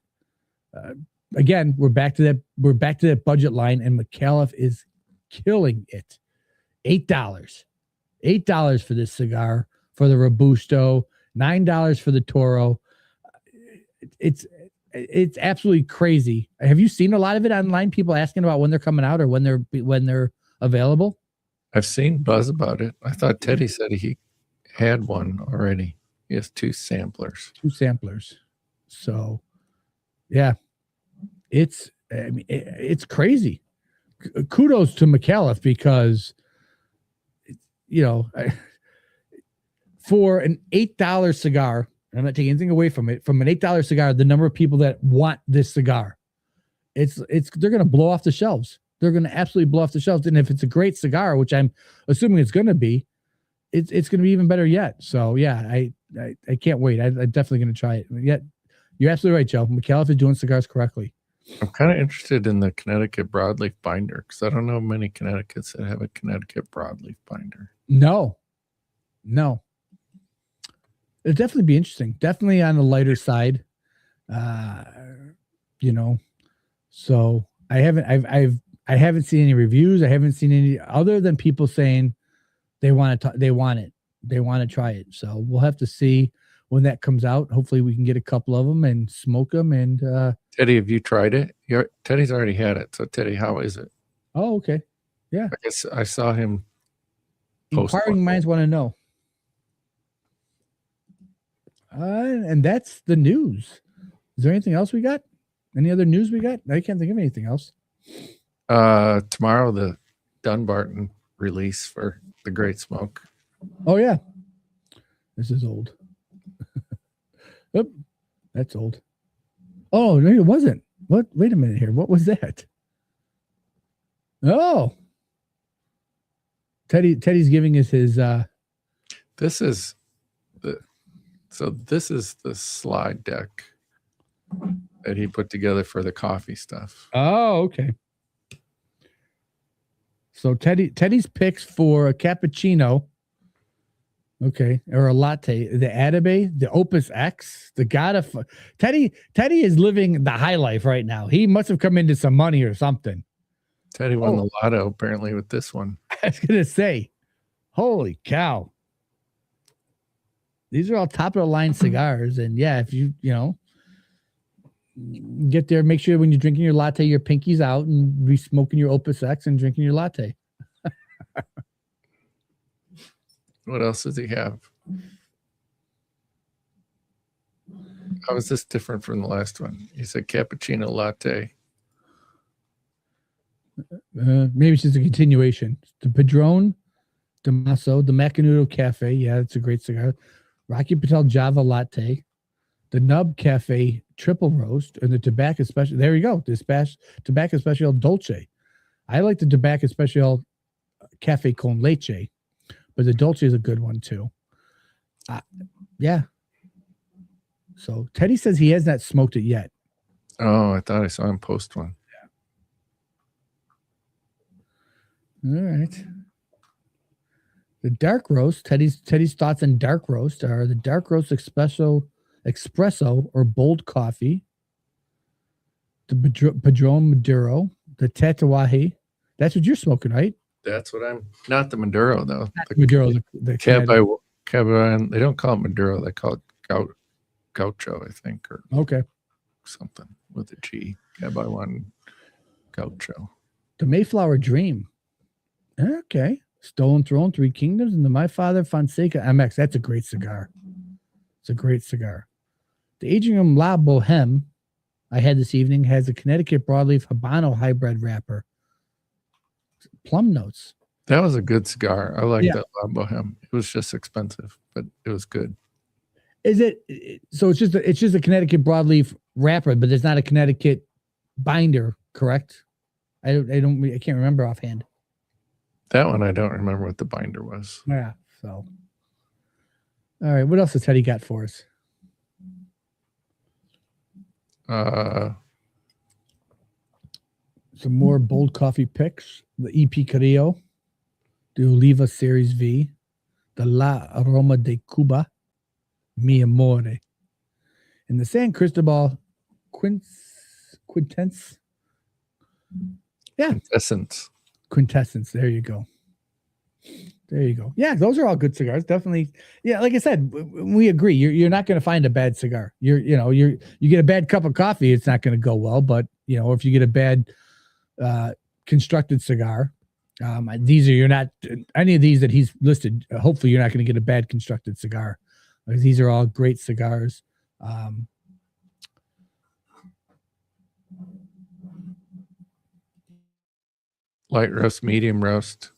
Again, we're back to that budget line, and McAuliffe is killing it. $8 for this cigar, for the Robusto, $9 for the Toro. It's absolutely crazy. Have you seen a lot of it online? People asking about when they're coming out or when they're available. I've seen buzz about it. I thought Teddy said he had one already. He has two samplers. So, yeah, it's crazy. Kudos to McAuliffe because, for an $8 cigar, I'm not taking anything away from it. From an $8 cigar, the number of people that want this cigar, they're going to blow off the shelves. They're going to absolutely blow off the shelves. And if it's a great cigar, which I'm assuming it's going to be, it's going to be even better yet. So yeah, I can't wait. I'm definitely going to try it. Yeah, you're absolutely right, Joe. McAuliffe is doing cigars correctly. I'm kind of interested in the Connecticut broadleaf binder because I don't know many Connecticut's that have a Connecticut broadleaf binder. No. It'd definitely be interesting. Definitely on the lighter side. So I haven't seen any reviews. I haven't seen any other than people saying they want to try it. So we'll have to see when that comes out. Hopefully we can get a couple of them and smoke them. And Teddy, have you tried it? Teddy's already had it. So Teddy, how is it? Oh, okay. Yeah. I guess I saw him. Inquiring minds want to know. And that's the news. Is there anything else we got? Any other news we got? I can't think of anything else. Tomorrow, the Dunbarton release for the Great Smoke. Oh, yeah. This is old. Oop, that's old. Oh, no, it wasn't. What? Wait a minute here. What was that? Oh. Teddy's giving us his This is the slide deck that he put together for the coffee stuff. Oh, okay. So Teddy's picks for a cappuccino Okay, or a latte, the Atabe, the Opus X, the Teddy is living the high life right now. He must have come into some money or something. Teddy won the lotto apparently with this one. I was gonna say, holy cow. These are all top of the line cigars. And yeah, if you get there, make sure when you're drinking your latte, your pinky's out and be smoking your Opus X and drinking your latte. What else does he have? How is this different from the last one? He said cappuccino latte. Maybe it's just a continuation. The Padron, Damaso, the Macanudo Cafe. Yeah, it's a great cigar. Rocky Patel Java Latte, the Nub Cafe Triple Roast, and the Tobacco Special. There you go. Tobacco Special Dolce. I like the Tobacco Special Cafe Con Leche, but the Dolce is a good one too. Yeah. So Teddy says he has not smoked it yet. Oh, I thought I saw him post one. All right. The dark roast, Teddy's thoughts on dark roast are the dark roast espresso or bold coffee, the Padron Maduro, the Tatawahi. That's what you're smoking, right? That's what I'm. Not the Maduro though. The Maduro, the Cabernet. They don't call it Maduro. They call it Gaucho, I think, or okay, something with a G. Cabernet Gaucho. The Mayflower Dream. Okay. Stolen Throne, Three Kingdoms, and the My Father Fonseca MX. That's a great cigar. It's a great cigar. The Aging La Boheme I had this evening has a Connecticut broadleaf Habano hybrid wrapper. Plum notes. That was a good cigar. I like that La Boheme. It was just expensive, but it was good. Is it? So it's just a Connecticut broadleaf wrapper, but there's not a Connecticut binder, correct? I can't remember offhand. That one, I don't remember what the binder was. Yeah. So, all right. What else has Teddy got for us? Some more bold coffee picks. The EP Carrillo, the Oliva Series V, the La Aroma de Cuba, Mi Amore, and the San Cristobal Quintessence. Yeah. Quintessence. There you go. Yeah, those are all good cigars. Definitely. Yeah, like I said, we agree. You're not going to find a bad cigar. You get a bad cup of coffee, it's not going to go well. But if you get a bad constructed cigar, you're not any of these that he's listed. Hopefully, you're not going to get a bad constructed cigar. Because these are all great cigars. Light roast, medium roast.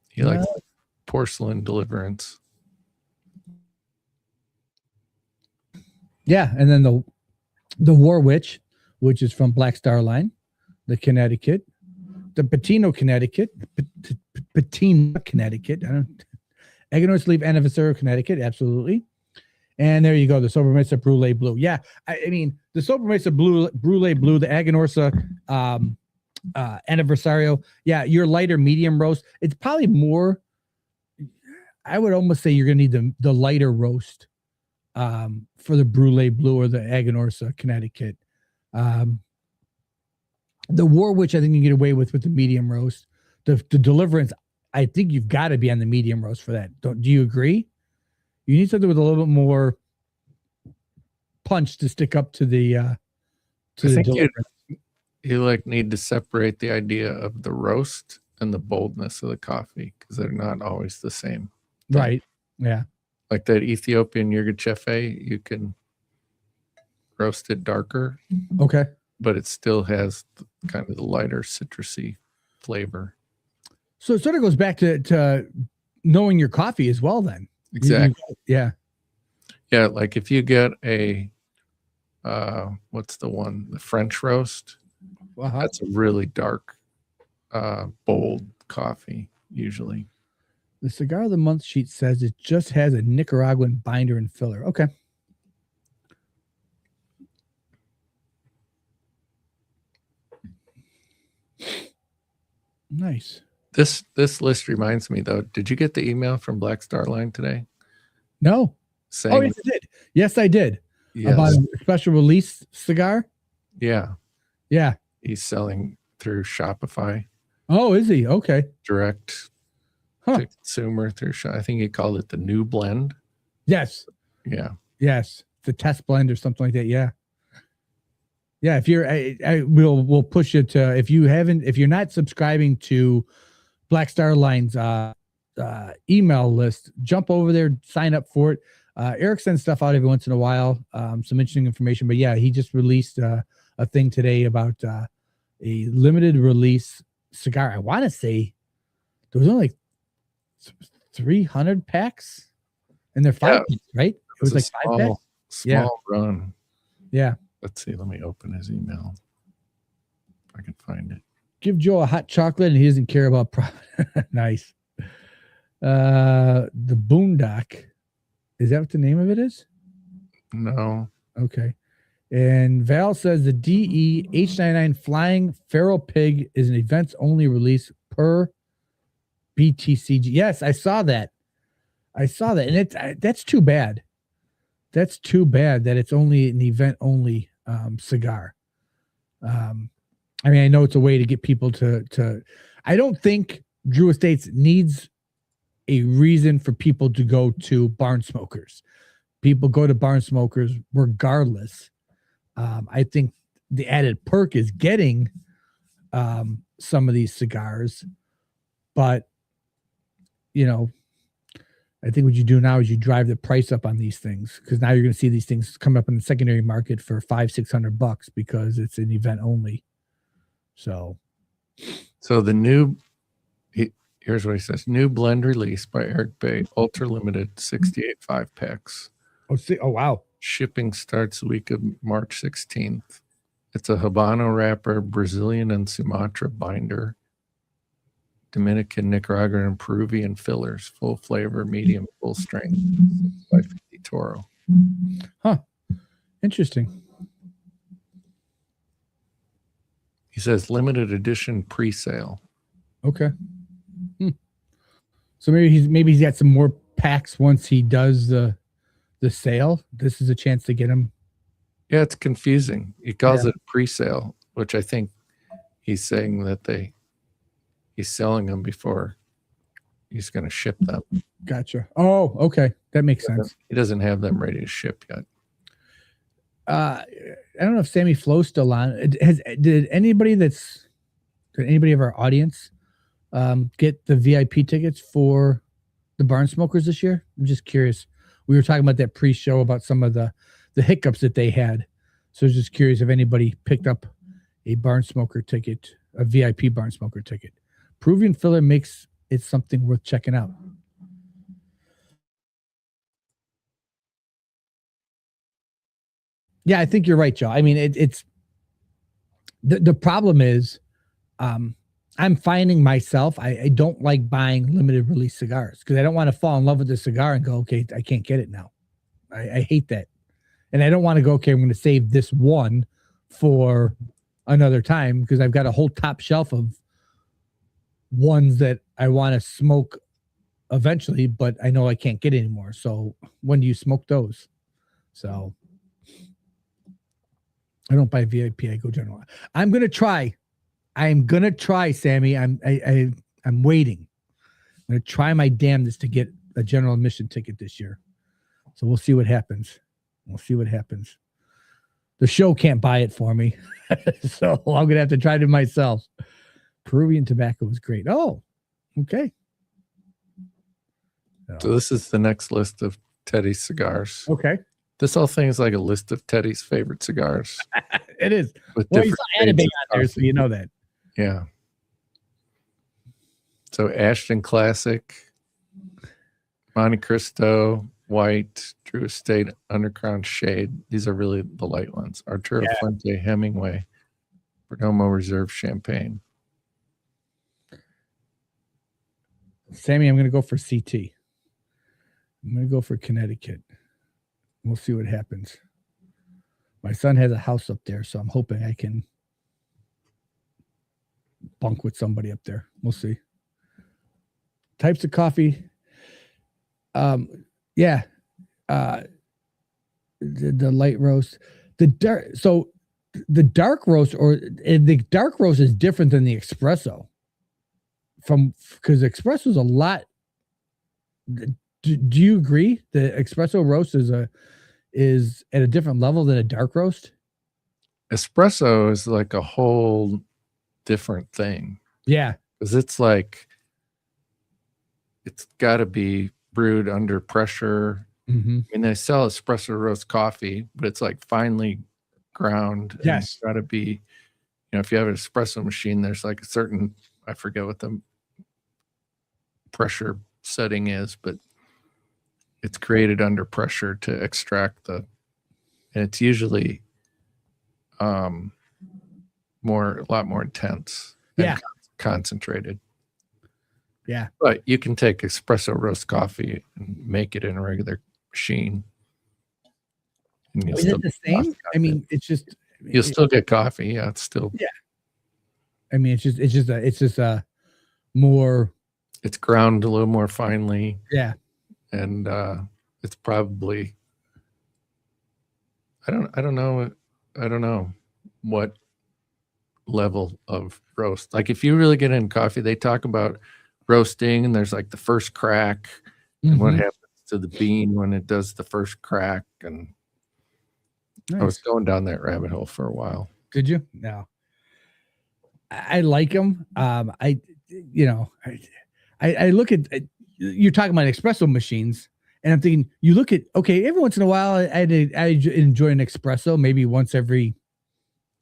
He likes porcelain deliverance. Yeah, and then the War Witch, which is from Black Star Line, the Connecticut, the Patino, Connecticut, Patina, Connecticut. Aganorsa Leaf Anniversary, Connecticut, absolutely. And there you go, the Sobremesa Brulee Blue. Yeah, I mean the Sobremesa Brulee Blue, the Aganorsa Anniversario. Yeah, your lighter medium roast. It's probably more. I would almost say you're gonna need the lighter roast for the Brulee Blue or the Aganorsa Connecticut. The War Witch, I think you can get away with the medium roast. The Deliverance, I think you've got to be on the medium roast for that. Do you agree? You need something with a little bit more punch to stick up to the Deliverance. You need to separate the idea of the roast and the boldness of the coffee because they're not always the same. Right. Yeah. Like that Ethiopian Yirgacheffe, you can roast it darker. Okay. But it still has kind of the lighter citrusy flavor. So it sort of goes back to knowing your coffee as well then. Exactly. Yeah. Yeah. Like if you get a, what's the one? The French roast. That's a really dark, bold coffee usually. The Cigar of the Month sheet says it just has a Nicaraguan binder and filler. Okay. Nice. This list reminds me though. Did you get the email from Black Star Line today No. saying? Oh, yes, I did. Yes, I did. Yes. About a special release cigar. Yeah, Yeah. he's selling through Shopify, Oh, is he? Okay. direct Huh. to consumer through. I think he called it the new blend. Yes. Yeah. Yes. The test blend or something like that. Yeah. Yeah. If you're, we'll push it to, if you're not subscribing to Black Star Line's email list, jump over there, sign up for it. Eric sends stuff out every once in a while, some interesting information. But yeah, he just released a thing today about a limited release cigar. I want to say there was only like 300 packs, and they're 5 packs, right? It was like small, 5 packs. small run. Yeah. Let's see. Let me open his email. If I can find it. Give Joe a hot chocolate, and he doesn't care about profit. Nice. The Boondock. Is that what the name of it is? No. Okay. And Val says the DE H99 Flying Feral Pig is an events only release per BTCG. Yes, I saw that. And that's too bad. That's too bad that it's only an event only cigar. I mean, I know it's a way to get people to I don't think Drew Estates needs a reason for people to go to barn smokers. People go to barn smokers regardless. I think the added perk is getting some of these cigars, but I think what you do now is you drive the price up on these things, because now you're going to see these things come up in the secondary market for $500-$600 because it's an event only. So the new, here's what he says: new blend release by Eric Bay, ultra limited 68 5-packs. Oh wow! Shipping starts the week of March 16th. It's a Habano wrapper, Brazilian and Sumatra binder, Dominican, Nicaraguan, and Peruvian fillers, full flavor, medium, full strength, by 50 Toro. Huh. Interesting. He says limited edition pre-sale. Okay. So maybe he's got some more packs once he does the sale. This is a chance to get him. Yeah, it's confusing. He calls it pre-sale, which I think he's saying that he's selling them before he's going to ship them. Gotcha. Oh, okay. That makes sense. He doesn't have them ready to ship yet. I don't know if Sammy Flo's still on. Did anybody of our audience get the VIP tickets for the barn smokers this year? I'm just curious. We were talking about that pre-show about some of the hiccups that they had. So I was just curious if anybody picked up a barn smoker ticket, a VIP barn smoker ticket. Peruvian filler makes it something worth checking out. Yeah, I think you're right, Joe. I mean, it's the problem is I'm finding myself, I don't like buying limited release cigars because I don't want to fall in love with the cigar and go, okay, I can't get it now. I hate that. And I don't want to go, okay, I'm going to save this one for another time because I've got a whole top shelf of ones that I want to smoke eventually, but I know I can't get anymore. So when do you smoke those? So I don't buy VIP. I go general. I'm going to try, Sammy. I'm waiting. I'm going to try my damnedest to get a general admission ticket this year. So we'll see what happens. The show can't buy it for me. So I'm going to have to try it myself. Peruvian tobacco was great. Oh, okay. So this is the next list of Teddy's cigars. Okay. This whole thing is like a list of Teddy's favorite cigars. It is. With Well, you different saw anime shades on of there, so coffee. you know that. Yeah. So Ashton Classic, Monte Cristo, White, Drew Estate, Underground Shade. These are really the light ones. Arturo Fuente, Hemingway, Perdomo Reserve Champagne. Sammy, I'm going to go for CT. I'm going to go for Connecticut. We'll see what happens. My son has a house up there, so I'm hoping I can bunk with somebody up there. We'll see. Types of coffee. Yeah. The light roast, the dark. So the dark roast the dark roast is different than the espresso. Because espresso is a lot. Do you agree the espresso roast is at a different level than a dark roast? Espresso is like a whole different thing. Yeah. Because it's like, it's got to be brewed under pressure. Mm-hmm. I mean, they sell espresso roast coffee, but it's like finely ground. Yes. It's got to be, if you have an espresso machine, there's like a certain, I forget what the pressure setting is, but it's created under pressure to extract and it's usually a lot more intense and concentrated. Yeah. But you can take espresso roast coffee and make it in a regular machine. Is it the same? I mean, it's just you'll still get coffee. Yeah, it's still. Yeah. I mean, it's just more. It's ground a little more finely. Yeah. And it's probably. I don't know what level of roast. Like if you really get in coffee, they talk about roasting, and there's like the first crack, and what happens to the bean when it does the first crack. And nice. I was going down that rabbit hole for a while. Did you? No. I like them. I look at you're talking about espresso machines, and I'm thinking you look at every once in a while I enjoy an espresso, maybe once every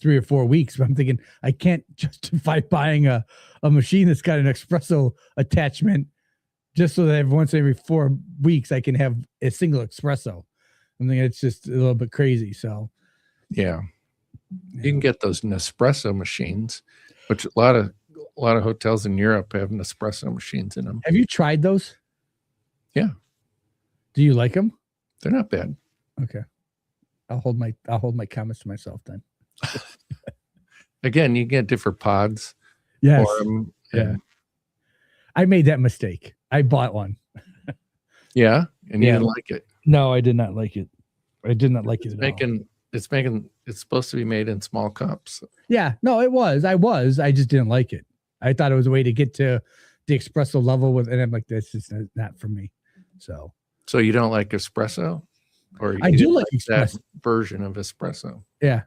3 or 4 weeks, but I'm thinking I can't justify buying a machine that's got an espresso attachment just so that once every 4 weeks I can have a single espresso. I think it's just a little bit crazy. So yeah. You can get those Nespresso machines, which a lot of hotels in Europe have Nespresso machines in them. Have you tried those? Yeah. Do you like them? They're not bad. Okay. I'll hold my comments to myself then. Again, you get different pods. Yes. Yeah. I made that mistake. I bought one. Yeah. And you didn't like it. No, I did not like it. I did not like it at all. It's supposed to be made in small cups. Yeah. No, it was. I just didn't like it. I thought it was a way to get to the espresso level and I'm like, that's just not for me. So you don't like espresso? Or I do like espresso. That version of espresso. Yeah.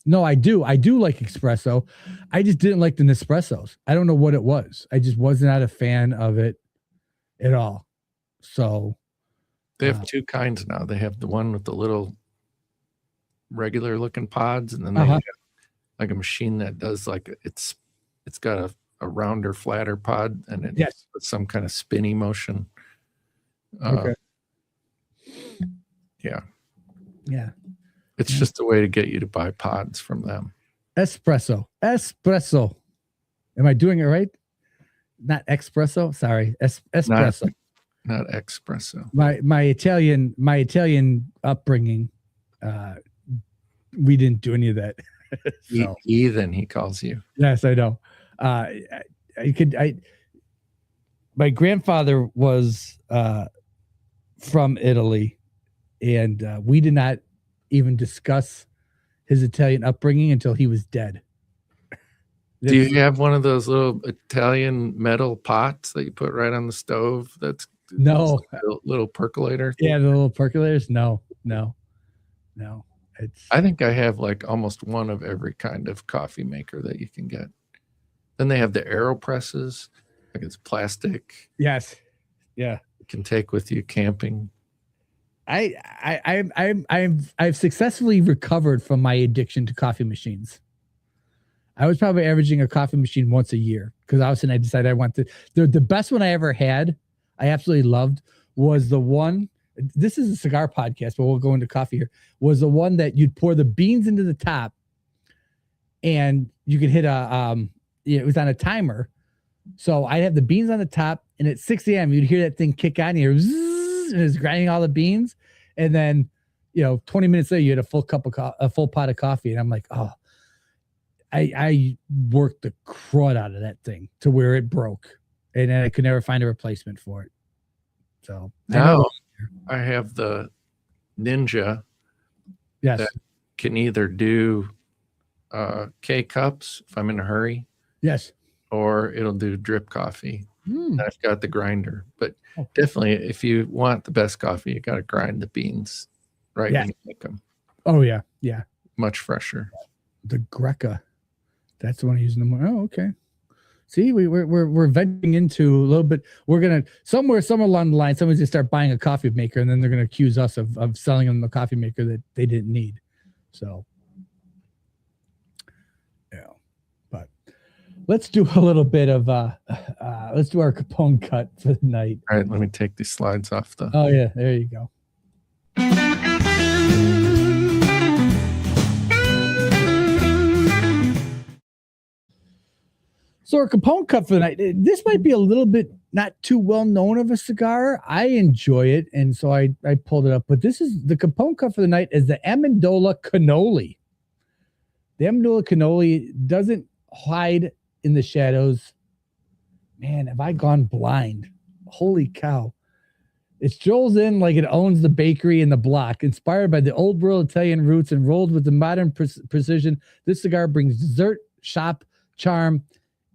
No, I do like espresso. I just didn't like the Nespressos. I don't know what it was. I just was not a fan of it at all. So they have two kinds now. They have the one with the little regular looking pods, and then they have like a machine that does like it's got a rounder, flatter pod, and it's some kind of spinny motion. Okay. Yeah. Yeah. It's just a way to get you to buy pods from them. Espresso. Am I doing it right? Not espresso. Sorry. Espresso. Not espresso. My Italian upbringing, we didn't do any of that. So. Heathen, he calls you. Yes, I know. My grandfather was from Italy, and we did not even discuss his Italian upbringing until he was dead. Do you have one of those little Italian metal pots that you put right on the stove? That's no like little percolator. Yeah, the little percolators. No. I think I have like almost one of every kind of coffee maker that you can get. Then they have the AeroPresses, like it's plastic. Yes. Yeah. You can take with you camping. I've successfully recovered from my addiction to coffee machines. I was probably averaging a coffee machine once a year because all of a sudden I decided I wanted the best one I ever had. I absolutely loved was the one. This is a cigar podcast, but we'll go into coffee here. Was the one that you'd pour the beans into the top, and you could hit it was on a timer. So I'd have the beans on the top, and at 6 a.m. you'd hear that thing kick on here, and it's grinding all the beans, and then 20 minutes later you had a full pot of coffee, and I'm like, oh, I worked the crud out of that thing to where it broke, and then I could never find a replacement for it. So now I have the Ninja yes, that can either do K cups if I'm in a hurry, yes. or it'll do drip coffee. Hmm. I've got the grinder, but definitely if you want the best coffee, you got to grind the beans right when you make them. Oh yeah, yeah. Much fresher. The Greca, that's the one using the more. Oh, okay. See, we're venturing into a little bit. We're gonna somewhere along the line, someone's gonna start buying a coffee maker, and then they're gonna accuse us of selling them the coffee maker that they didn't need. So, yeah. But let's do a little bit of let's do our Capone cut for the night. All right, let me take these slides off the. Oh yeah, there you go. So our Capone cut for the night, this might be a little bit not too well known of a cigar. I enjoy it, and so I pulled it up. But this is the Capone cut for the night is the Amendola Cannoli. The Amendola Cannoli doesn't hide in the shadows. Man, have I gone blind? Holy cow. It strolls in like it owns the bakery and the block. Inspired by the old world Italian roots and rolled with the modern precision, this cigar brings dessert, shop, charm,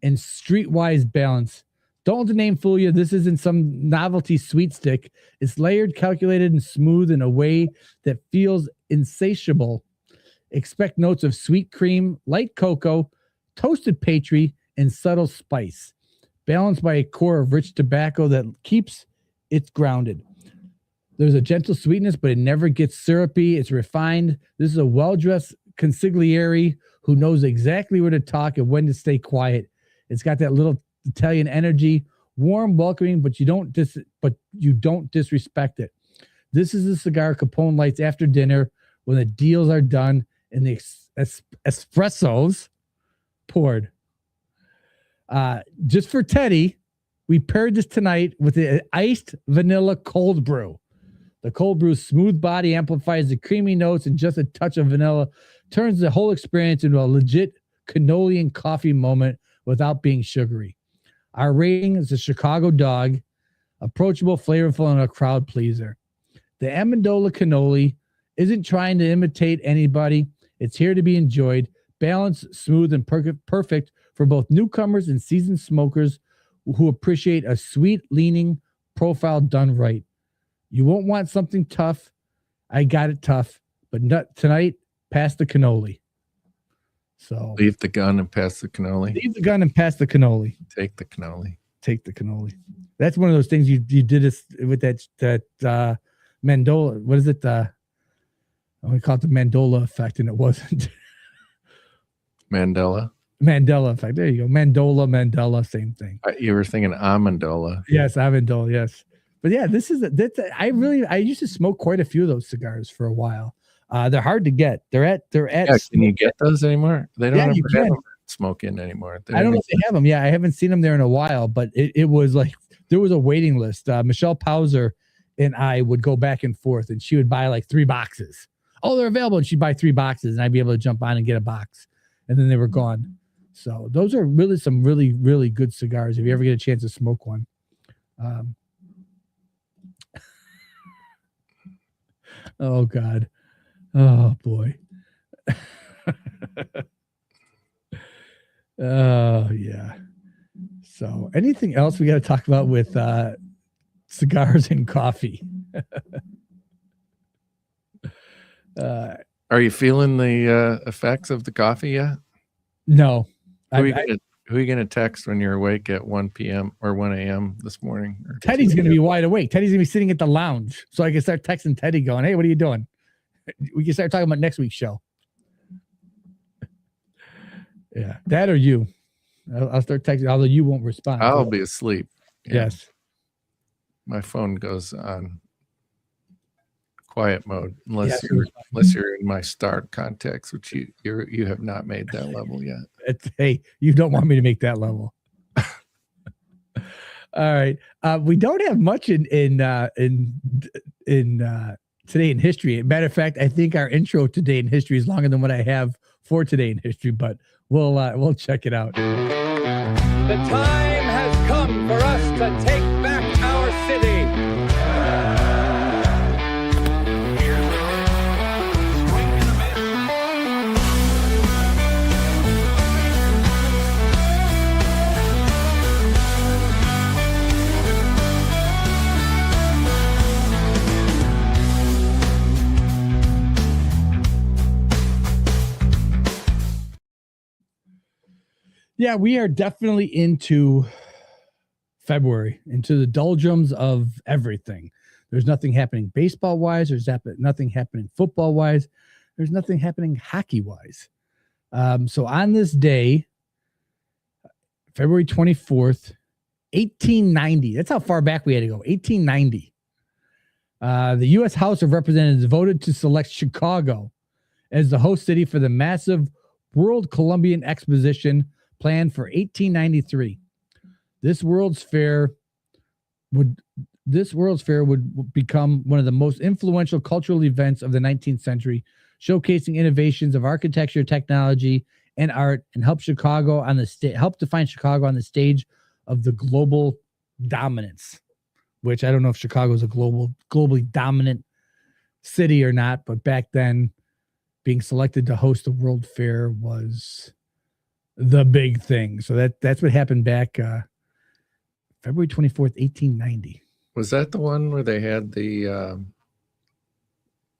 and streetwise balance. Don't let the name fool you. This isn't some novelty sweet stick. It's layered, calculated, and smooth in a way that feels insatiable. Expect notes of sweet cream, light cocoa, toasted patry, and subtle spice, balanced by a core of rich tobacco that keeps it grounded. There's a gentle sweetness, but it never gets syrupy. It's refined. This is a well-dressed consigliere who knows exactly where to talk and when to stay quiet. It's got that little Italian energy, warm, welcoming, but you don't disrespect it. This is a cigar Capone lights after dinner when the deals are done and the espressos poured. Just for Teddy, we paired this tonight with the iced vanilla cold brew. The cold brew's smooth body amplifies the creamy notes, and just a touch of vanilla turns the whole experience into a legit cannoli and coffee moment without being sugary. Our rating is a Chicago dog, approachable, flavorful, and a crowd pleaser. The Amendola Cannoli isn't trying to imitate anybody. It's here to be enjoyed, balanced, smooth, and perfect for both newcomers and seasoned smokers who appreciate a sweet-leaning profile done right. You won't want something tough. I got it tough, but not tonight, pass the cannoli. So leave the gun and pass the cannoli. Leave the gun and pass the cannoli. Take the cannoli. Take the cannoli. That's one of those things you did this with that Mandola. What is it? We call it the Mandola effect, and it wasn't. Mandela effect. There you go. Mandela, same thing. You were thinking amendola. Yes, amendola. Yes, but yeah, I used to smoke quite a few of those cigars for a while. They're hard to get. They're at. Yeah, can you get those anymore? They don't have them smoking anymore. I don't know if they have them. Yeah, I haven't seen them there in a while, but it was like there was a waiting list. Michelle Pauser and I would go back and forth, and she would buy like 3 boxes. Oh, they're available, and she'd buy 3 boxes, and I'd be able to jump on and get a box, and then they were gone. So those are really some really, really good cigars if you ever get a chance to smoke one. Oh God. Oh boy. Oh yeah. So anything else we got to talk about with cigars and coffee? Are you feeling the effects of the coffee yet? No. Who are you gonna text when you're awake at 1 p.m. or 1 a.m. this morning? Teddy's gonna be wide awake. Teddy's gonna be sitting at the lounge, so I can start texting Teddy, going, "Hey, what are you doing?" We can start talking about next week's show. Yeah, that or you. I'll start texting, although you won't respond. I'll be asleep. Yeah. Yes. My phone goes on quiet mode unless you're in my start contacts, which you have not made that level yet. Hey, you don't want me to make that level. All right. We don't have much in Today in History. Matter of fact, I think our intro Today in History is longer than what I have for today in history, but we'll check it out. The time has come for us to take back our city. Yeah, we are definitely into February, into the doldrums of everything. There's nothing happening baseball-wise. There's nothing happening football-wise. There's nothing happening hockey-wise. So on this day, February 24th, 1890, that's how far back we had to go, 1890. The U.S. House of Representatives voted to select Chicago as the host city for the massive World Columbian Exposition planned for 1893. This World's Fair would become one of the most influential cultural events of the 19th century, showcasing innovations of architecture, technology, and art, and help define Chicago on the stage of the global dominance. Which I don't know if Chicago is a globally dominant city or not, but back then, being selected to host the World Fair was the big thing. So that's what happened back February 24th, 1890. Was that the one where they had the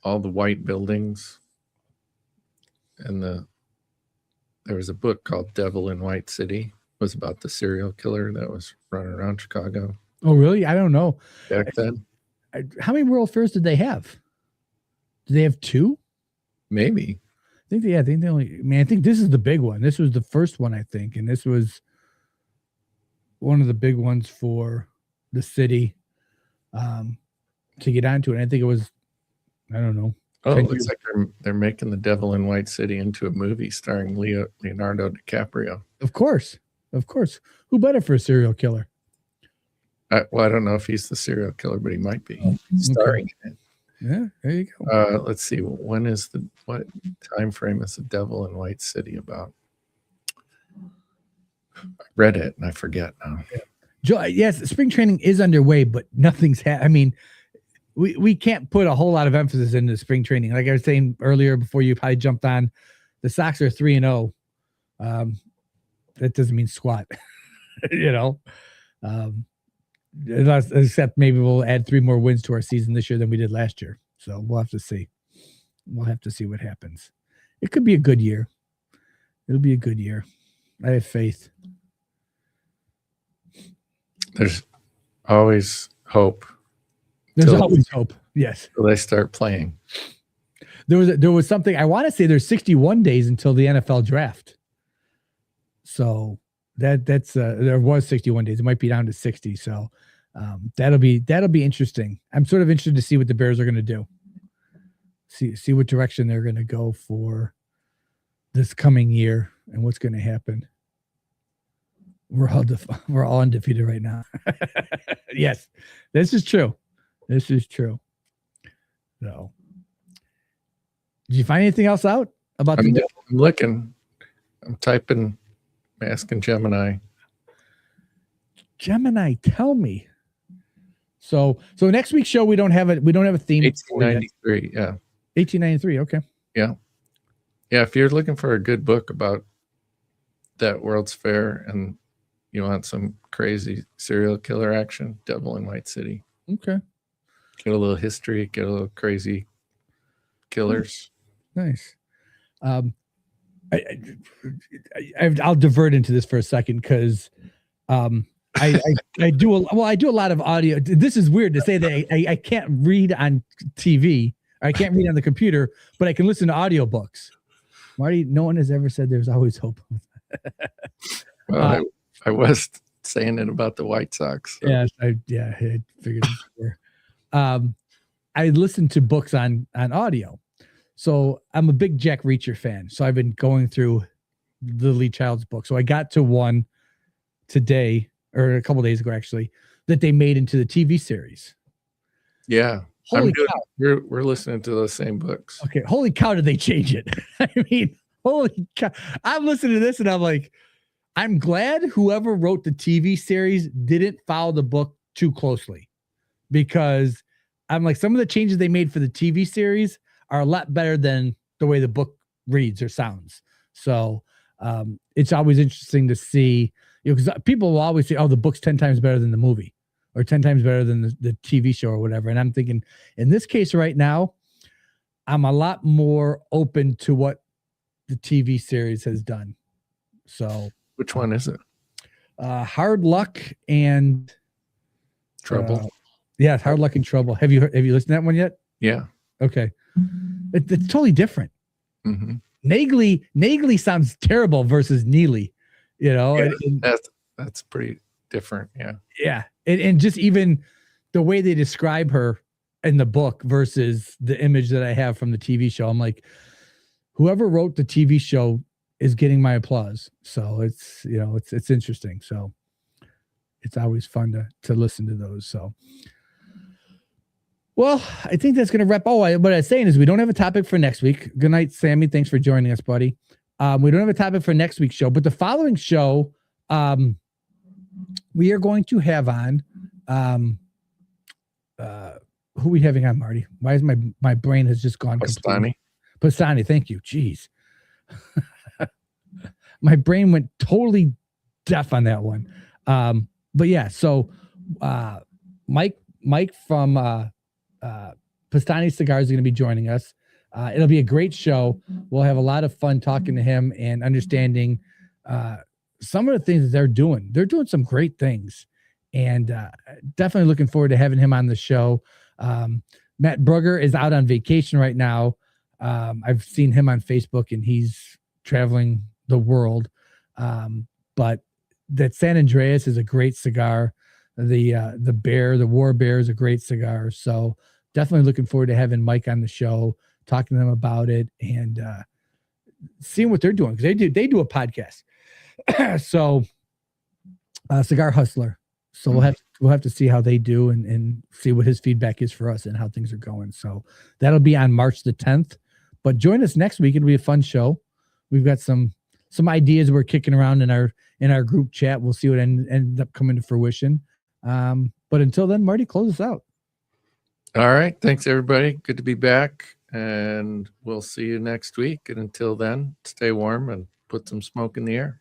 all the white buildings, and there was a book called Devil in White City? It was about the serial killer that was running around Chicago. Oh, really? I don't know. Back then? How many World Fairs did they have? Did they have 2? Maybe. I think they only, I think this is the big one. This was the first one, I think. And this was one of the big ones for the city to get onto it. I think it was, I don't know. Oh, it looks like they're making the Devil in White City into a movie starring Leonardo DiCaprio. Of course. Who better for a serial killer? I don't know if he's the serial killer, but he might be starring in it. Yeah, there you go. Let's see. What time frame is the Devil in White City about? I read it and I forget now. Joe, yes, spring training is underway, but nothing's we can't put a whole lot of emphasis into spring training. Like I was saying earlier before you probably jumped on, the Sox are 3-0. That doesn't mean squat, except maybe we'll add 3 more wins to our season this year than we did last year. So we'll have to see. We'll have to see what happens. It could be a good year. It'll be a good year. I have faith. There's always hope. There's always hope. Yes. Till they start playing. There was something, I want to say there's 61 days until the NFL draft. So that's there was 61 days. It might be down to 60. So that'll be interesting. I'm sort of interested to see what the Bears are going to do. See what direction they're going to go for this coming year and what's going to happen. We're all undefeated right now. Yes, this is true. So, did you find anything else out about? I'm looking. I'm typing. I'm asking Gemini. Gemini, tell me. So next week's show we don't have a theme. 1893. Yeah. 1893. Okay. Yeah. If you're looking for a good book about that World's Fair and you want some crazy serial killer action, Devil in White City. Okay. Get a little history, get a little crazy killers. Nice. I'll divert into this for a second because I do a lot of audio. This is weird to say that I can't read on TV. I can't read on the computer, but I can listen to audiobooks. Marty, no one has ever said there's always hope. Well, I was saying it about the White Sox. So. Yes, I figured it was I listen to books on audio. So I'm a big Jack Reacher fan. So I've been going through the Lee Child's book. So I got to one today, or a couple days ago, actually, that they made into the TV series. Yeah. Holy cow. We're listening to those same books. Okay. Holy cow, did they change it? I mean, Holy cow. I'm listening to this and I'm like, I'm glad whoever wrote the TV series didn't follow the book too closely, because I'm like, some of the changes they made for the TV series are a lot better than the way the book reads or sounds. So it's always interesting to see, because people will always say, oh, the book's 10 times better than the movie or 10 times better than the TV show or whatever. And I'm thinking, in this case right now, I'm a lot more open to what the TV series has done. So Which one is it? Hard Luck and Trouble. Yeah, Hard Luck and Trouble. Have you listened to that one yet? Yeah. Okay. It's totally different. Mm-hmm. Nagley sounds terrible versus Neely, you know. Yeah, and that's pretty different. Yeah. yeah. And just even the way they describe her in the book versus the image that I have from the TV show. I'm like, whoever wrote the TV show is getting my applause. So it's, you know, it's interesting. So it's always fun to listen to those. So, well, I think that's going to wrap. Oh, what I was saying is we don't have a topic for next week. Good night, Sammy. Thanks for joining us, buddy. We don't have a topic for next week's show, but the following show, we are going to have on, who are we having on, Marty? Why is my brain has just gone completely? Pastani, thank you. Jeez. My brain went totally deaf on that one. But yeah, so Mike from Pastani Cigars is going to be joining us. It'll be a great show. We'll have a lot of fun talking to him and understanding some of the things that they're doing. They're doing some great things, and definitely looking forward to having him on the show. Matt Brugger is out on vacation right now. I've seen him on Facebook, and he's traveling the world. But that San Andreas is a great cigar. The War Bear is a great cigar. So definitely looking forward to having Mike on the show, talking to them about it, and seeing what they're doing, because they do a podcast. So Cigar Hustler. So we'll have to see how they do and see what his feedback is for us and how things are going. So that'll be on March the 10th. But join us next week. It'll be a fun show. We've got some ideas we're kicking around in our group chat. We'll see what ends up coming to fruition. But until then, Marty, close us out. All right. Thanks, everybody. Good to be back. And we'll see you next week. And until then, stay warm and put some smoke in the air.